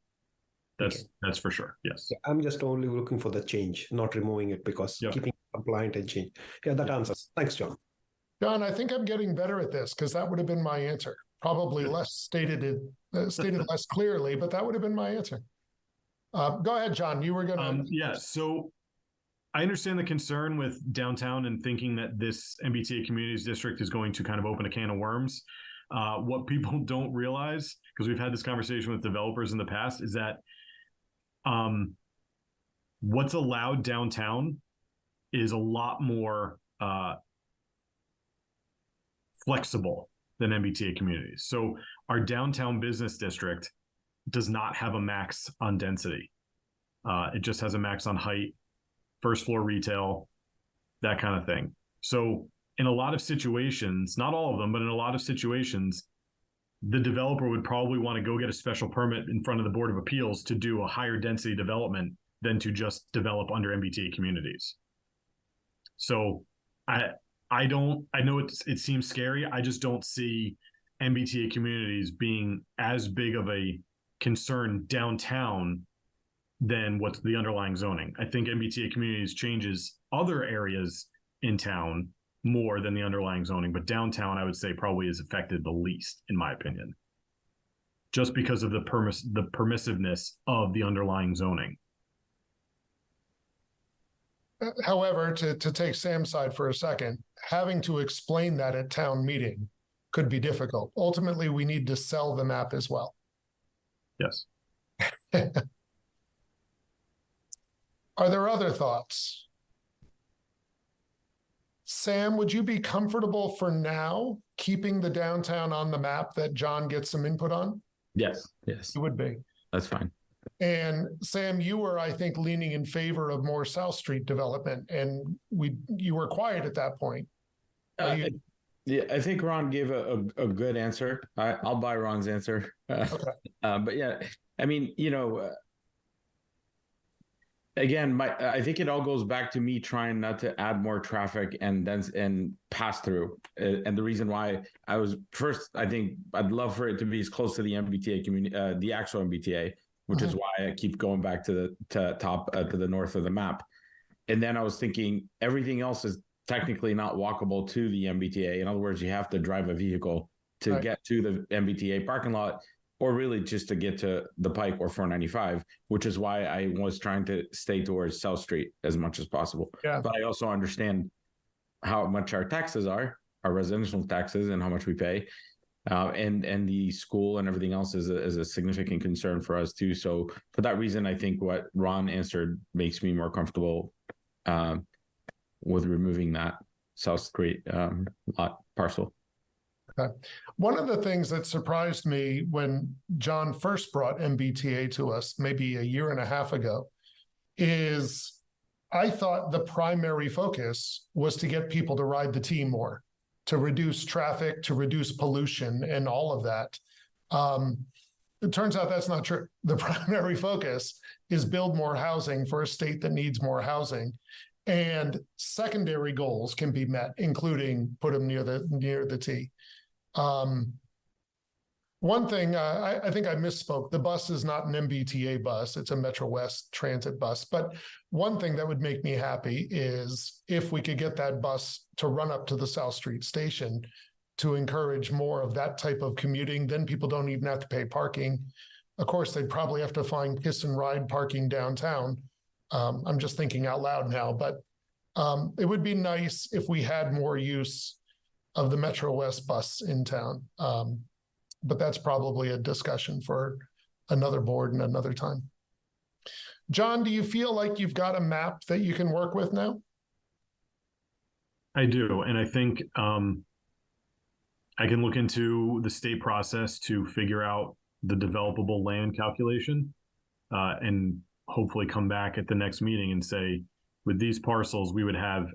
That's for sure. Yes. Yeah, I'm just only looking for the change, not removing it, because keeping it compliant and change. Yeah, that answers. Thanks, John. John, I think I'm getting better at this because that would have been my answer. Probably less stated less clearly, but that would have been my answer. Go ahead, John. You were going to. So I understand the concern with downtown and thinking that this MBTA Communities District is going to kind of open a can of worms. What people don't realize, because we've had this conversation with developers in the past, is that what's allowed downtown is a lot more flexible than MBTA communities. So our downtown business district does not have a max on density. It just has a max on height, first floor retail, that kind of thing. So in a lot of situations, not all of them, but in a lot of situations, the developer would probably want to go get a special permit in front of the Board of Appeals to do a higher density development than to just develop under MBTA communities. So I know it seems scary. I just don't see MBTA communities being as big of a concern downtown than what's the underlying zoning. I think MBTA communities changes other areas in town more than the underlying zoning, but downtown I would say probably is affected the least, in my opinion, just because of the permissiveness of the underlying zoning. However, to take Sam's side for a second, having to explain that at town meeting could be difficult. Ultimately, we need to sell the map as well. Yes. Are there other thoughts? Sam, would you be comfortable for now keeping the downtown on the map that John gets some input on? Yes. You would be. That's fine. And Sam, you were, I think, leaning in favor of more South Street development, and you were quiet at that point. Yeah, I think Ron gave a good answer. I'll buy Ron's answer. Okay. But yeah, I mean, again, I think it all goes back to me trying not to add more traffic and pass through. And the reason why I think I'd love for it to be as close to the MBTA community, the actual MBTA, which is why I keep going back to the north of the map. And then I was thinking everything else is technically not walkable to the MBTA. In other words, you have to drive a vehicle to get to the MBTA parking lot, or really just to get to the Pike or 495, which is why I was trying to stay towards South Street as much as possible. Yeah. But I also understand how much our taxes are, our residential taxes, and how much we pay. And the school and everything else is a significant concern for us too. So for that reason, I think what Ron answered makes me more comfortable with removing that South Street lot parcel. Okay. One of the things that surprised me when John first brought MBTA to us, maybe a year and a half ago, is I thought the primary focus was to get people to ride the T more, to reduce traffic, to reduce pollution, and all of that. It turns out that's not true. The primary focus is build more housing for a state that needs more housing. And secondary goals can be met, including put them near the T. One thing, I think I misspoke. The bus is not an MBTA bus. It's a Metro West transit bus. But one thing that would make me happy is if we could get that bus to run up to the South Street station to encourage more of that type of commuting. Then people don't even have to pay parking. Of course, they'd probably have to find kiss and ride parking downtown. I'm just thinking out loud now, but it would be nice if we had more use of the Metro West bus in town. But that's probably a discussion for another board and another time. John, do you feel like you've got a map that you can work with now? I do. And I think I can look into the state process to figure out the developable land calculation and hopefully come back at the next meeting and say, with these parcels, we would have,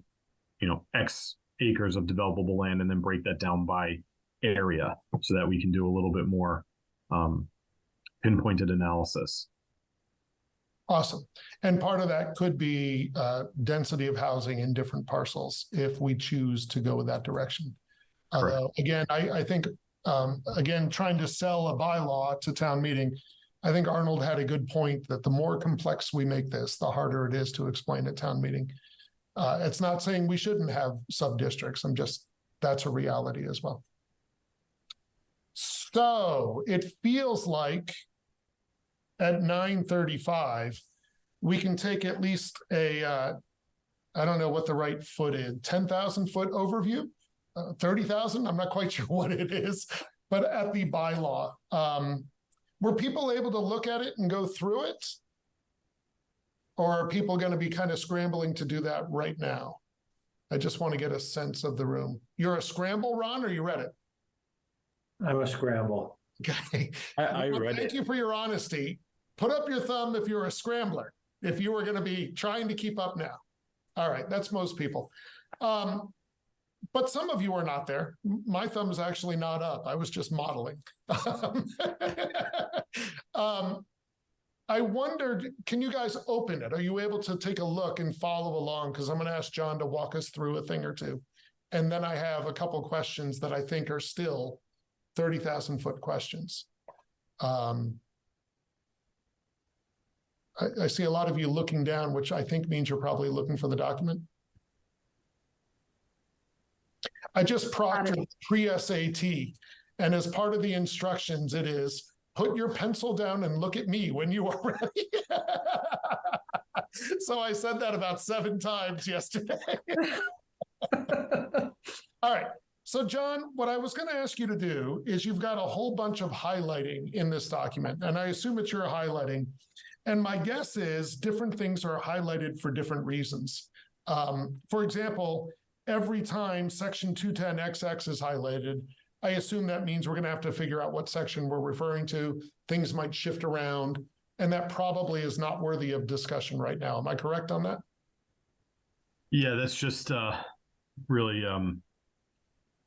X acres of developable land, and then break that down by area so that we can do a little bit more pinpointed analysis. Awesome. And part of that could be density of housing in different parcels if we choose to go that direction. Although, again, I think, again, trying to sell a bylaw to town meeting, I think Arnold had a good point that the more complex we make this, the harder it is to explain at town meeting. It's not saying we shouldn't have sub-districts. That's a reality as well. So it feels like at 9:35, we can take at least I don't know what the right foot is, 10,000 foot overview, 30,000. I'm not quite sure what it is, but at the bylaw, were people able to look at it and go through it? Or are people going to be kind of scrambling to do that right now? I just want to get a sense of the room. You're a scramble, Ron, or you read it? I'm a scramble. Okay. I read it. Thank you for your honesty. Put up your thumb if you're a scrambler, if you were going to be trying to keep up now. All right, that's most people. But some of you are not there. My thumb is actually not up. I was just modeling. I wondered, can you guys open it? Are you able to take a look and follow along? Because I'm going to ask John to walk us through a thing or two. And then I have a couple questions that I think are still 30,000 foot questions. I see a lot of you looking down, which I think means you're probably looking for the document. I just proctored pre-SAT, and as part of the instructions, it is put your pencil down and look at me when you are ready. So I said that about 7 times yesterday. All right. So John, what I was going to ask you to do is you've got a whole bunch of highlighting in this document, and I assume it's your highlighting. And my guess is different things are highlighted for different reasons. For example, every time section 210XX is highlighted, I assume that means we're going to have to figure out what section we're referring to. Things might shift around, and that probably is not worthy of discussion right now. Am I correct on that? Yeah, that's just really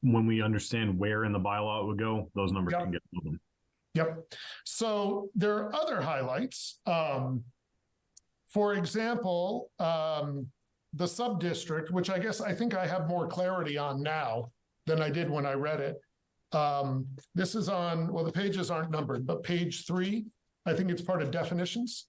when we understand where in the bylaw it would go, those numbers can get moving. Yep. So there are other highlights. for example, the sub-district, which I think I have more clarity on now than I did when I read it. This is on, well, the pages aren't numbered, but page 3, I think it's part of definitions.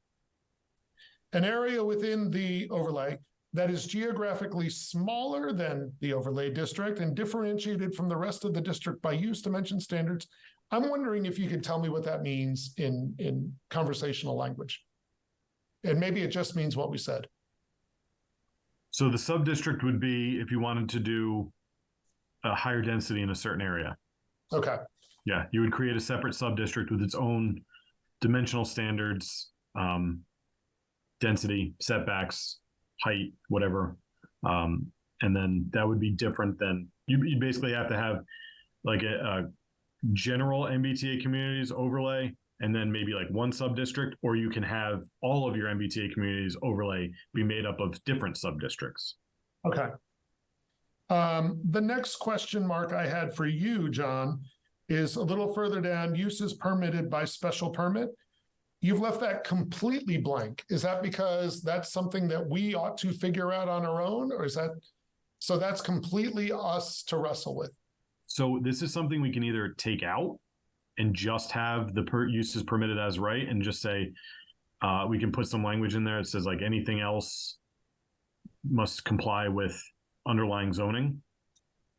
An area within the overlay that is geographically smaller than the overlay district and differentiated from the rest of the district by use dimension standards. I'm wondering if you could tell me what that means in conversational language. And maybe it just means what we said. So the sub-district would be if you wanted to do a higher density in a certain area. Okay. Yeah, you would create a separate sub-district with its own dimensional standards, density, setbacks, height, whatever. And then that would be different than, you basically have to have like a general MBTA communities overlay, and then maybe like one sub-district, or you can have all of your MBTA communities overlay be made up of different sub-districts. Okay. The next question mark I had for you, John, is a little further down, uses permitted by special permit. You've left that completely blank. Is that because that's something that we ought to figure out on our own, or is that, so that's completely us to wrestle with? So this is something we can either take out and just have the uses permitted as right, and just say, we can put some language in there that says like anything else must comply with underlying zoning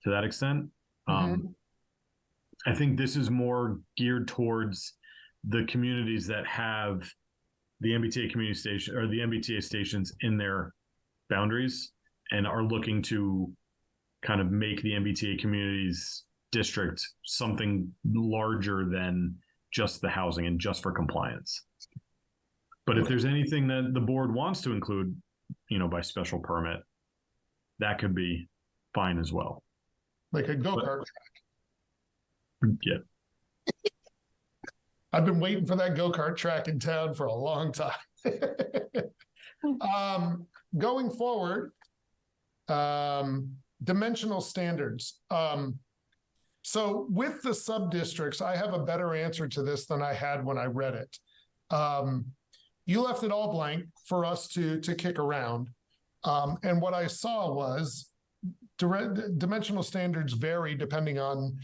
to that extent. I think this is more geared towards the communities that have the MBTA community station or the MBTA stations in their boundaries and are looking to kind of make the MBTA communities district something larger than just the housing and just for compliance. But if there's anything that the board wants to include, by special permit, that could be fine as well. Like a go-kart track. Yeah. I've been waiting for that go-kart track in town for a long time. Going forward, dimensional standards. So with the sub-districts, I have a better answer to this than I had when I read it. You left it all blank for us to kick around. And what I saw was dimensional standards vary depending on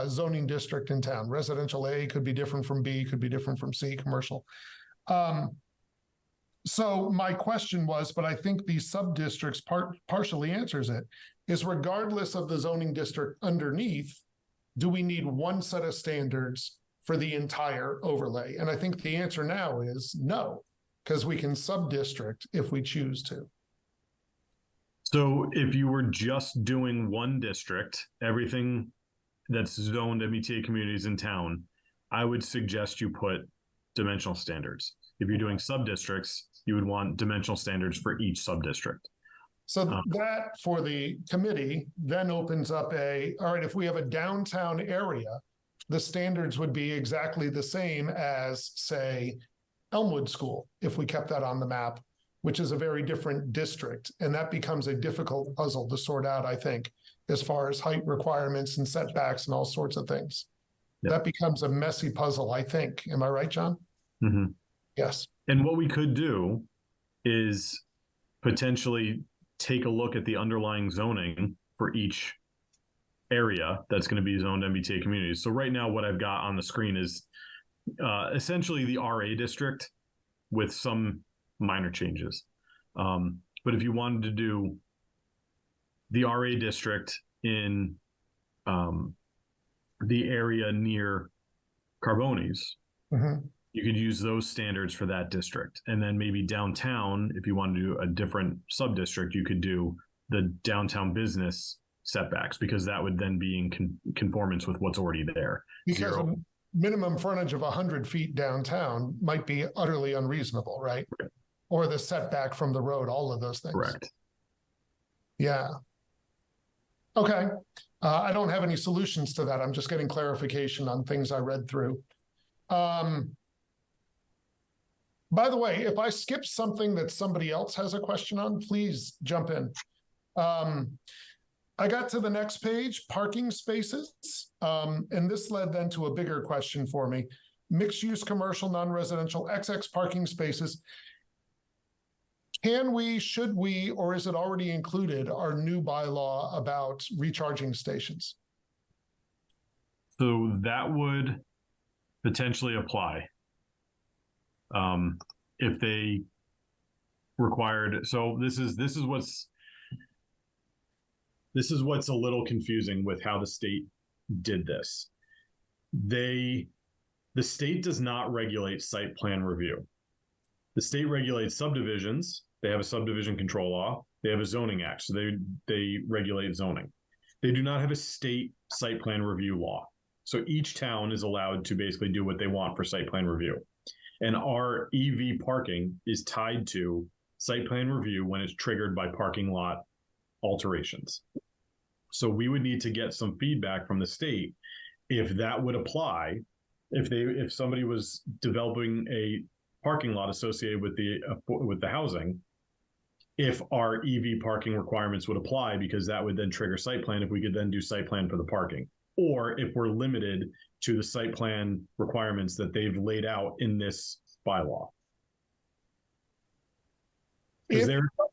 zoning district in town. Residential A could be different from B, could be different from C, commercial. So my question was, but I think the sub-districts partially answers it, is regardless of the zoning district underneath, do we need one set of standards for the entire overlay? And I think the answer now is no, because we can sub-district if we choose to. So if you were just doing one district, everything that's zoned MBTA communities in town, I would suggest you put dimensional standards. If you're doing sub-districts, you would want dimensional standards for each sub-district. So that for the committee then opens up all right, if we have a downtown area, the standards would be exactly the same as, say, Elmwood School, if we kept that on the map, which is a very different district. And that becomes a difficult puzzle to sort out, I think, as far as height requirements and setbacks and all sorts of things. Yep. That becomes a messy puzzle, I think. Am I right, John? Mm-hmm. Yes. And what we could do is potentially take a look at the underlying zoning for each area that's going to be zoned MBTA communities. So right now, what I've got on the screen is essentially the RA district with some minor changes. But if you wanted to do the RA district in the area near Carbonis, you could use those standards for that district. And then maybe downtown, if you want to do a different sub-district, you could do the downtown business setbacks, because that would then be in conformance with what's already there. Because a minimum frontage of 100 feet downtown might be utterly unreasonable, right? Or the setback from the road, all of those things. Correct. Yeah. Okay. I don't have any solutions to that. I'm just getting clarification on things I read through. By the way, if I skip something that somebody else has a question on, please jump in. I got to the next page, parking spaces, and this led then to a bigger question for me. Mixed-use commercial, non-residential, XX parking spaces. Can we, should we, or is it already included, our new bylaw about recharging stations? So that would potentially apply. If they required, so this is what's a little confusing with how the state did this. The state does not regulate site plan review. The state regulates subdivisions. They have a subdivision control law. They have a zoning act, so they regulate zoning. They do not have a state site plan review law. So each town is allowed to basically do what they want for site plan review. And our EV parking is tied to site plan review when it's triggered by parking lot alterations. So we would need to get some feedback from the state if that would apply, if somebody was developing a parking lot associated with the housing, if our EV parking requirements would apply, because that would then trigger site plan if we could then do site plan for the parking, or if we're limited to the site plan requirements that they've laid out in this bylaw. Because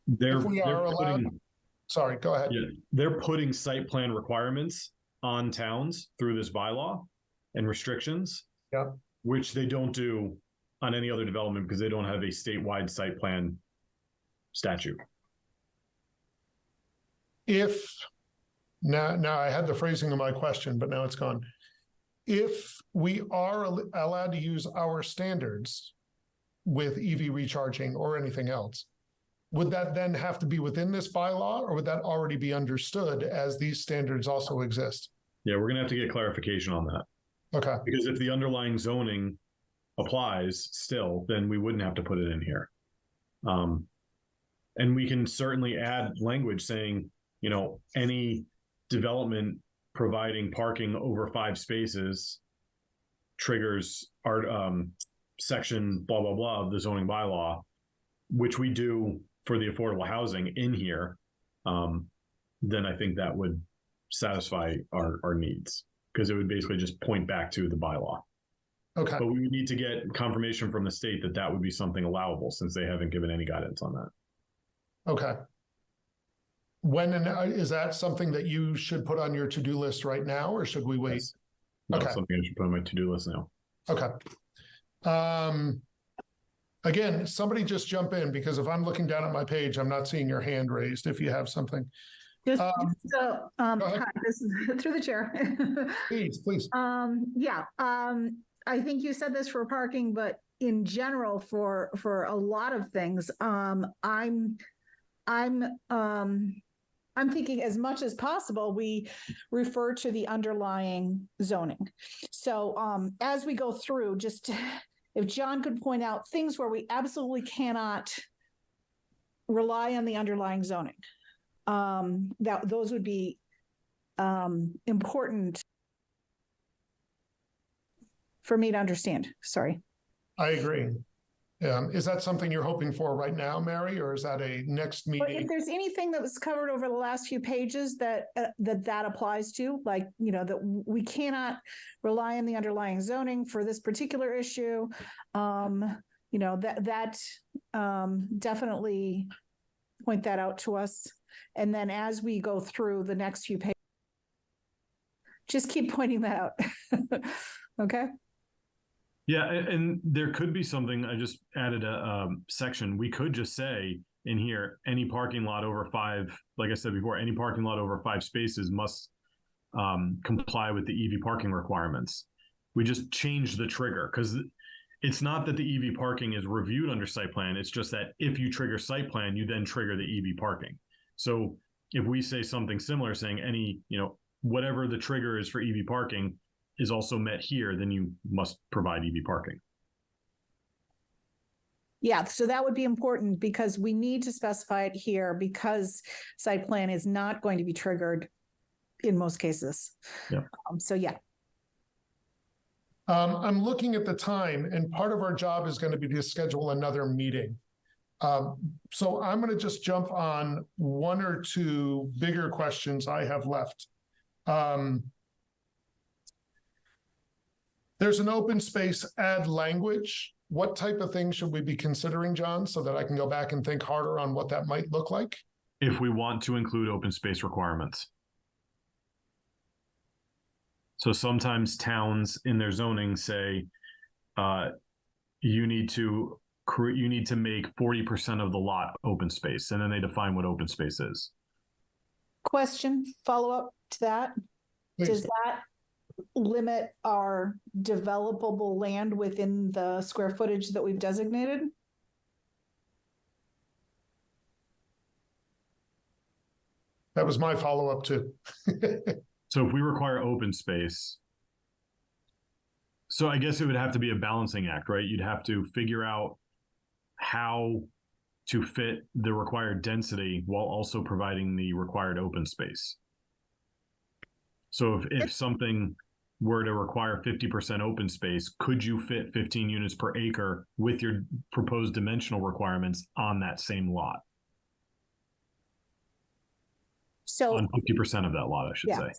they're putting, sorry, go ahead. yeah, they're putting site plan requirements on towns through this bylaw and restrictions, yeah, which they don't do on any other development because they don't have a statewide site plan statute. If now I had the phrasing of my question, but now it's gone. If we are allowed to use our standards with EV recharging or anything else, would that then have to be within this bylaw, or would that already be understood as these standards also exist? Yeah, we're gonna have to get clarification on that. Okay. Because if the underlying zoning applies still, then we wouldn't have to put it in here. And we can certainly add language saying, you know, any development providing parking over 5 spaces triggers our section blah, blah, blah of the zoning bylaw, which we do for the affordable housing in here. Then I think that would satisfy our needs, because it would basically just point back to the bylaw. Okay. But we would need to get confirmation from the state that that would be something allowable, since they haven't given any guidance on that. Okay. When and is that something that you should put on your to-do list right now, or should we wait? Yes. No, Okay. something I should put on my to-do list now. Okay. Again, somebody just jump in, because if I'm looking down at my page, I'm not seeing your hand raised if you have something. Just, Go ahead. hi, this is through the chair. Please. Yeah, I think you said this for parking, but in general, for a lot of things, I'm thinking as much as possible, we refer to the underlying zoning. So as we go through, just if John could point out things where we absolutely cannot rely on the underlying zoning, that those would be important for me to understand. Sorry. I agree. Is that something you're hoping for right now, Mary, or is that a next But meeting? if there's anything that was covered over the last few pages that that applies to, like, you know, that we cannot rely on the underlying zoning for this particular issue, you know, that definitely point that out to us. And then as we go through the next few pages, just keep pointing that out. Okay. Yeah, and there could be something, I just added a section. We could just say in here, any parking lot over 5, like I said before, any parking lot over 5 spaces must comply with the EV parking requirements. We just change the trigger, because it's not that the EV parking is reviewed under site plan. It's just that if you trigger site plan, you then trigger the EV parking. So if we say something similar, saying any, you know, whatever the trigger is for EV parking is also met here, then you must provide EV parking. Yeah, so that would be important, because we need to specify it here, because site plan is not going to be triggered in most cases. Yeah. So yeah. I'm looking at the time, and part of our job is going to be to schedule another meeting. So I'm going to just jump on 1 or 2 bigger questions I have left. There's an open space add language what type of things should we be considering, John, so that I can go back and think harder on what that might look like? If we want to include open space requirements. So sometimes towns in their zoning say, you need to make 40% of the lot open space, and then they define what open space is. Question, follow up to that. Does Please. that limit our developable land within the square footage that we've designated? That was my follow-up too. So if we require open space, so I guess it would have to be a balancing act, right? You'd have to figure out how to fit the required density while also providing the required open space. So if something were to require 50% open space, could you fit 15 units per acre with your proposed dimensional requirements on that same lot? So On 50% of that lot, I should say.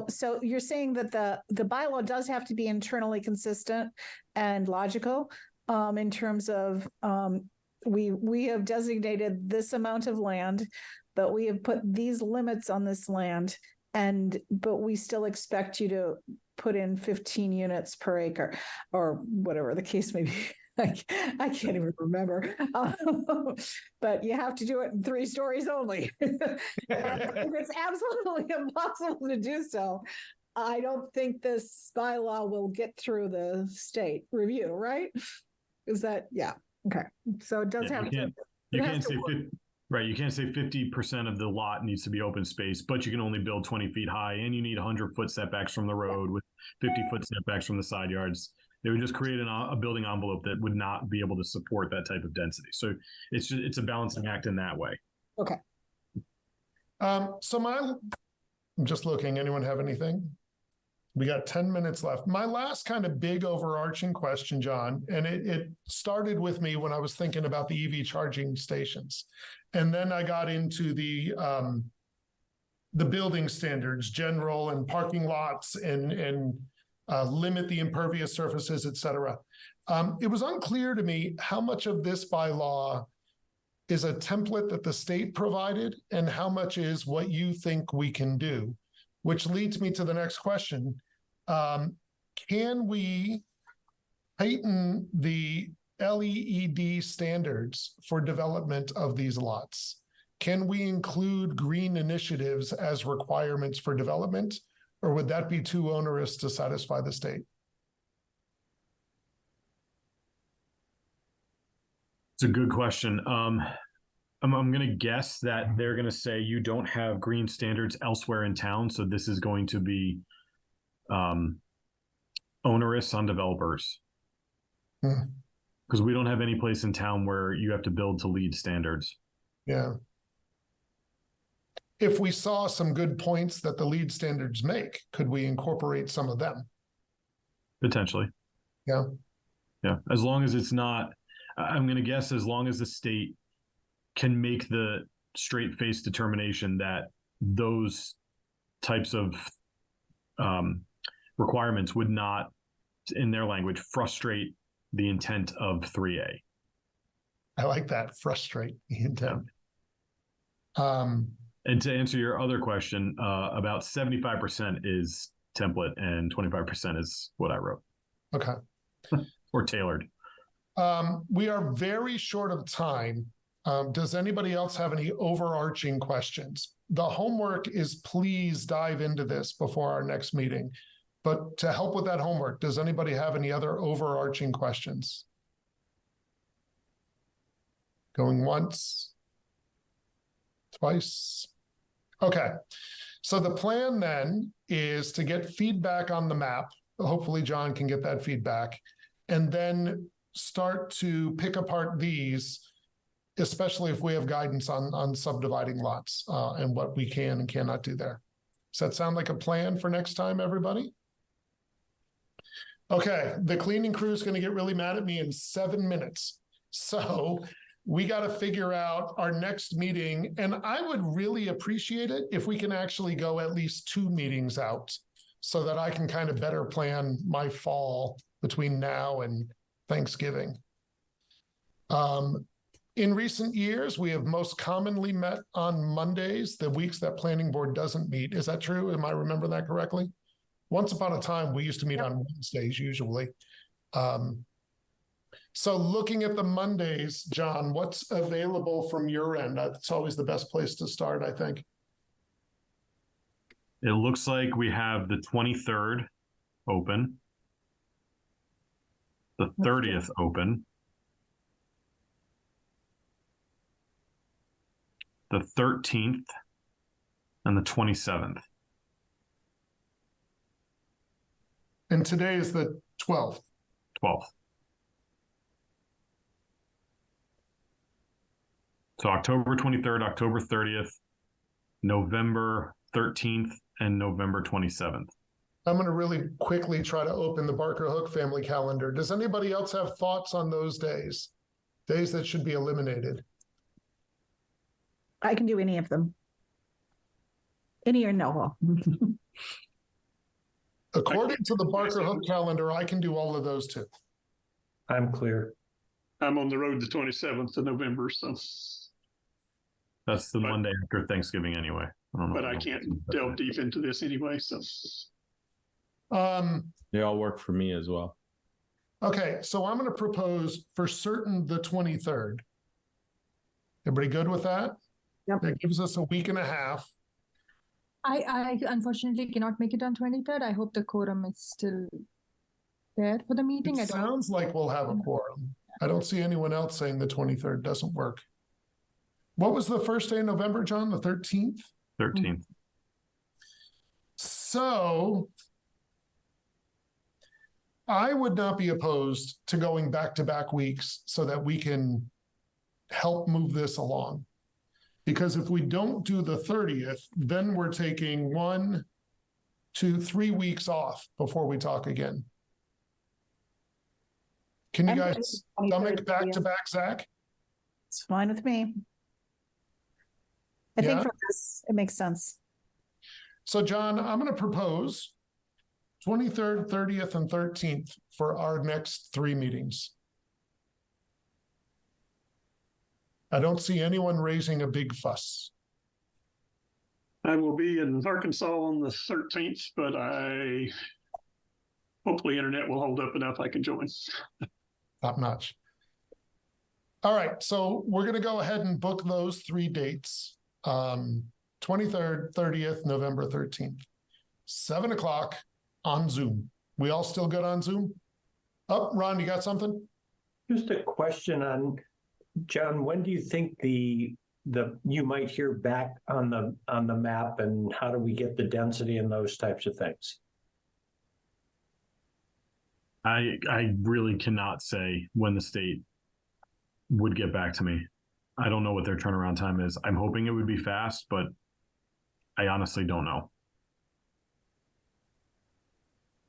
So you're saying that the bylaw does have to be internally consistent and logical, in terms of, we have designated this amount of land, but we have put these limits on this land, but we still expect you to put in 15 units per acre, or whatever the case may be. I can't even remember. But you have to do it in 3 stories only. It's absolutely impossible to do so. I don't think this bylaw will get through the state review, right? Is that, yeah, okay. So it does have to. You can't say right. You can't say 50% of the lot needs to be open space, but you can only build 20 feet high, and you need 100-foot setbacks from the road with 50-foot setbacks from the side yards. They would just create a building envelope that would not be able to support that type of density. So it's a balancing act in that way. Okay. I'm just looking, anyone have anything? We got 10 minutes left. My last kind of big overarching question, John, and it started with me when I was thinking about the EV charging stations. And then I got into the building standards, general and parking lots and limit the impervious surfaces, et cetera. It was unclear to me how much of this bylaw is a template that the state provided and how much is what you think we can do, which leads me to the next question. Can we heighten the LEED standards for development of these lots? Can we include green initiatives as requirements for development? Or would that be too onerous to satisfy the state? It's a good question. I'm going to guess that they're going to say you don't have green standards elsewhere in town, so this is going to be onerous on developers. Because we don't have any place in town where you have to build to LEED standards. Yeah. If we saw some good points that the LEED standards make, could we incorporate some of them? Potentially. Yeah. Yeah. As long as it's not, I'm going to guess as long as the state can make the straight face determination that those types of requirements would not, in their language, frustrate the intent of 3A. I like that. Frustrate the intent. And to answer your other question, about 75% is template and 25% is what I wrote. Okay. Or tailored. We are very short of time. Does anybody else have any overarching questions? The homework is please dive into this before our next meeting. But to help with that homework, does anybody have any other overarching questions? Going once, twice. Okay. So the plan then is to get feedback on the map. Hopefully John can get that feedback and then start to pick apart these, especially if we have guidance on subdividing lots and what we can and cannot do there. Does that sound like a plan for next time, everybody? Okay, the cleaning crew is going to get really mad at me in 7 minutes. So we got to figure out our next meeting. And I would really appreciate it if we can actually go at least 2 meetings out so that I can kind of better plan my fall between now and Thanksgiving. In recent years, we have most commonly met on Mondays, the weeks that planning board doesn't meet. Is that true? Am I remembering that correctly? Once upon a time, we used to meet on Wednesdays usually. So looking at the Mondays, John, what's available from your end? That's always the best place to start, I think. It looks like we have the 23rd open, the 30th open, the 13th, and the 27th. And today is the 12th. 12th. So October 23rd, October 30th, November 13th, and November 27th. I'm going to really quickly try to open the Barker Hook family calendar. Does anybody else have thoughts on those days? Days that should be eliminated? I can do any of them. Any or no. According to the Barker Hook calendar, I can do all of those too. I'm clear. I'm on the road the 27th of November, so. That's the But- Monday after Thanksgiving anyway. I don't know. But I can't delve deep into this anyway, so. They all work for me as well. Okay, so I'm going to propose for certain the 23rd. Everybody good with that? Yep. That gives us a week and a half. I unfortunately cannot make it on 23rd. I hope the quorum is still there for the meeting. It sounds like we'll have a quorum. I don't see anyone else saying the 23rd doesn't work. What was the first day in November, John? The 13th? 13th. So I would not be opposed to going back-to-back weeks so that we can help move this along. Because if we don't do the 30th, then we're taking 1, 2, 3 weeks off before we talk again. Can you guys stomach back-to-back, Zach? It's fine with me. I think Yeah. for this, it makes sense. So, John, I'm going to propose 23rd, 30th, and 13th for our next 3 meetings. I don't see anyone raising a big fuss. I will be in Arkansas on the 13th, but hopefully internet will hold up enough I can join. Top notch. All right, so we're going to go ahead and book those 3 dates. 23rd, 30th, November 13th, 7 o'clock on Zoom. We all still good on Zoom? Oh, Ron, you got something? Just a question on, John, when do you think you might hear back on the map, and how do we get the density and those types of things? I really cannot say when the state would get back to me. I don't know what their turnaround time is. I'm hoping it would be fast, but I honestly don't know.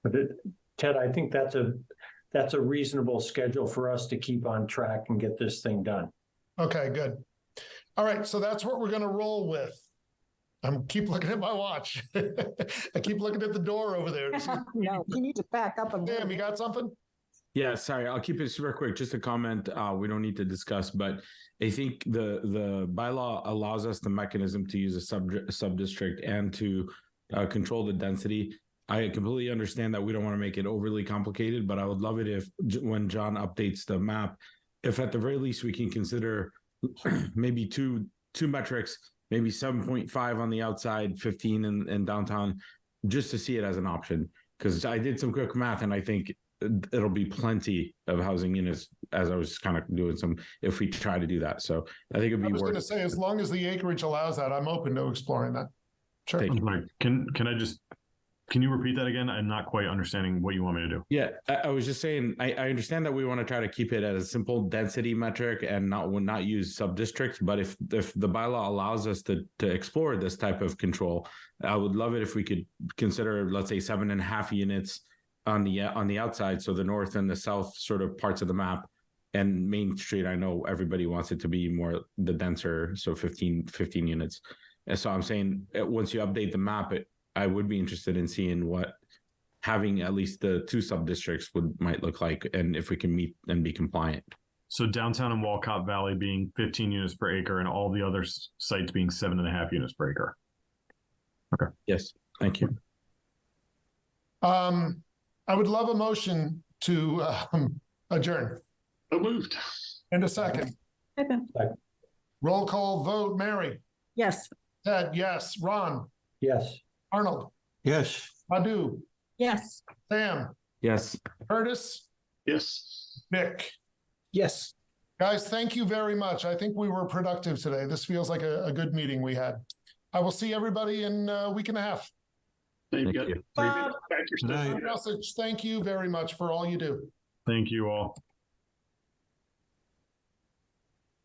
But Ted, I think that's a reasonable schedule for us to keep on track and get this thing done. Okay, good. All right, so that's what we're going to roll with. Keep looking at my watch. I keep looking at the door over there. No, you need to back up and Damn, you got something? Yeah, sorry, I'll keep it super quick. Just a comment we don't need to discuss, but I think the bylaw allows us the mechanism to use a sub-district and to control the density. I completely understand that we don't want to make it overly complicated, but I would love it if when John updates the map, if at the very least we can consider maybe two metrics, maybe 7.5 on the outside, 15 in downtown, just to see it as an option. Because I did some quick math and I think it'll be plenty of housing units, as I was kind of doing some, if we try to do that. So I think it'd be I was worth going to say, as long as the acreage allows that, I'm open to exploring that. Sure. Thank you. Right. Can you repeat that again? I'm not quite understanding what you want me to do. Yeah, I was just saying, I understand that we want to try to keep it as a simple density metric and not use sub-districts, but if the bylaw allows us to explore this type of control, I would love it if we could consider, let's say, 7.5 units on the outside, so the north and the south sort of parts of the map, and Main Street. I know everybody wants it to be more the denser, so 15 units. And so I'm saying, once you update the map, I would be interested in seeing what having at least the 2 sub-districts might look like, and if we can meet and be compliant. So downtown and Walcott Valley being 15 units per acre and all the other sites being 7.5 units per acre. Yes, thank you. I would love a motion to adjourn. So moved. And a second. Second. Roll call vote. Mary, Yes. Ted, yes. Ron, Yes. Arnold, Yes. Madhu, Yes. Sam, Yes. Curtis, Yes. Nick. Yes. Guys, thank you very much. I think we were productive today. This feels like a good meeting we had. I will see everybody in a week and a half. You've Thank got you. 3 minutes back your stuff. Night. Message, thank you very much for all you do. Thank you all.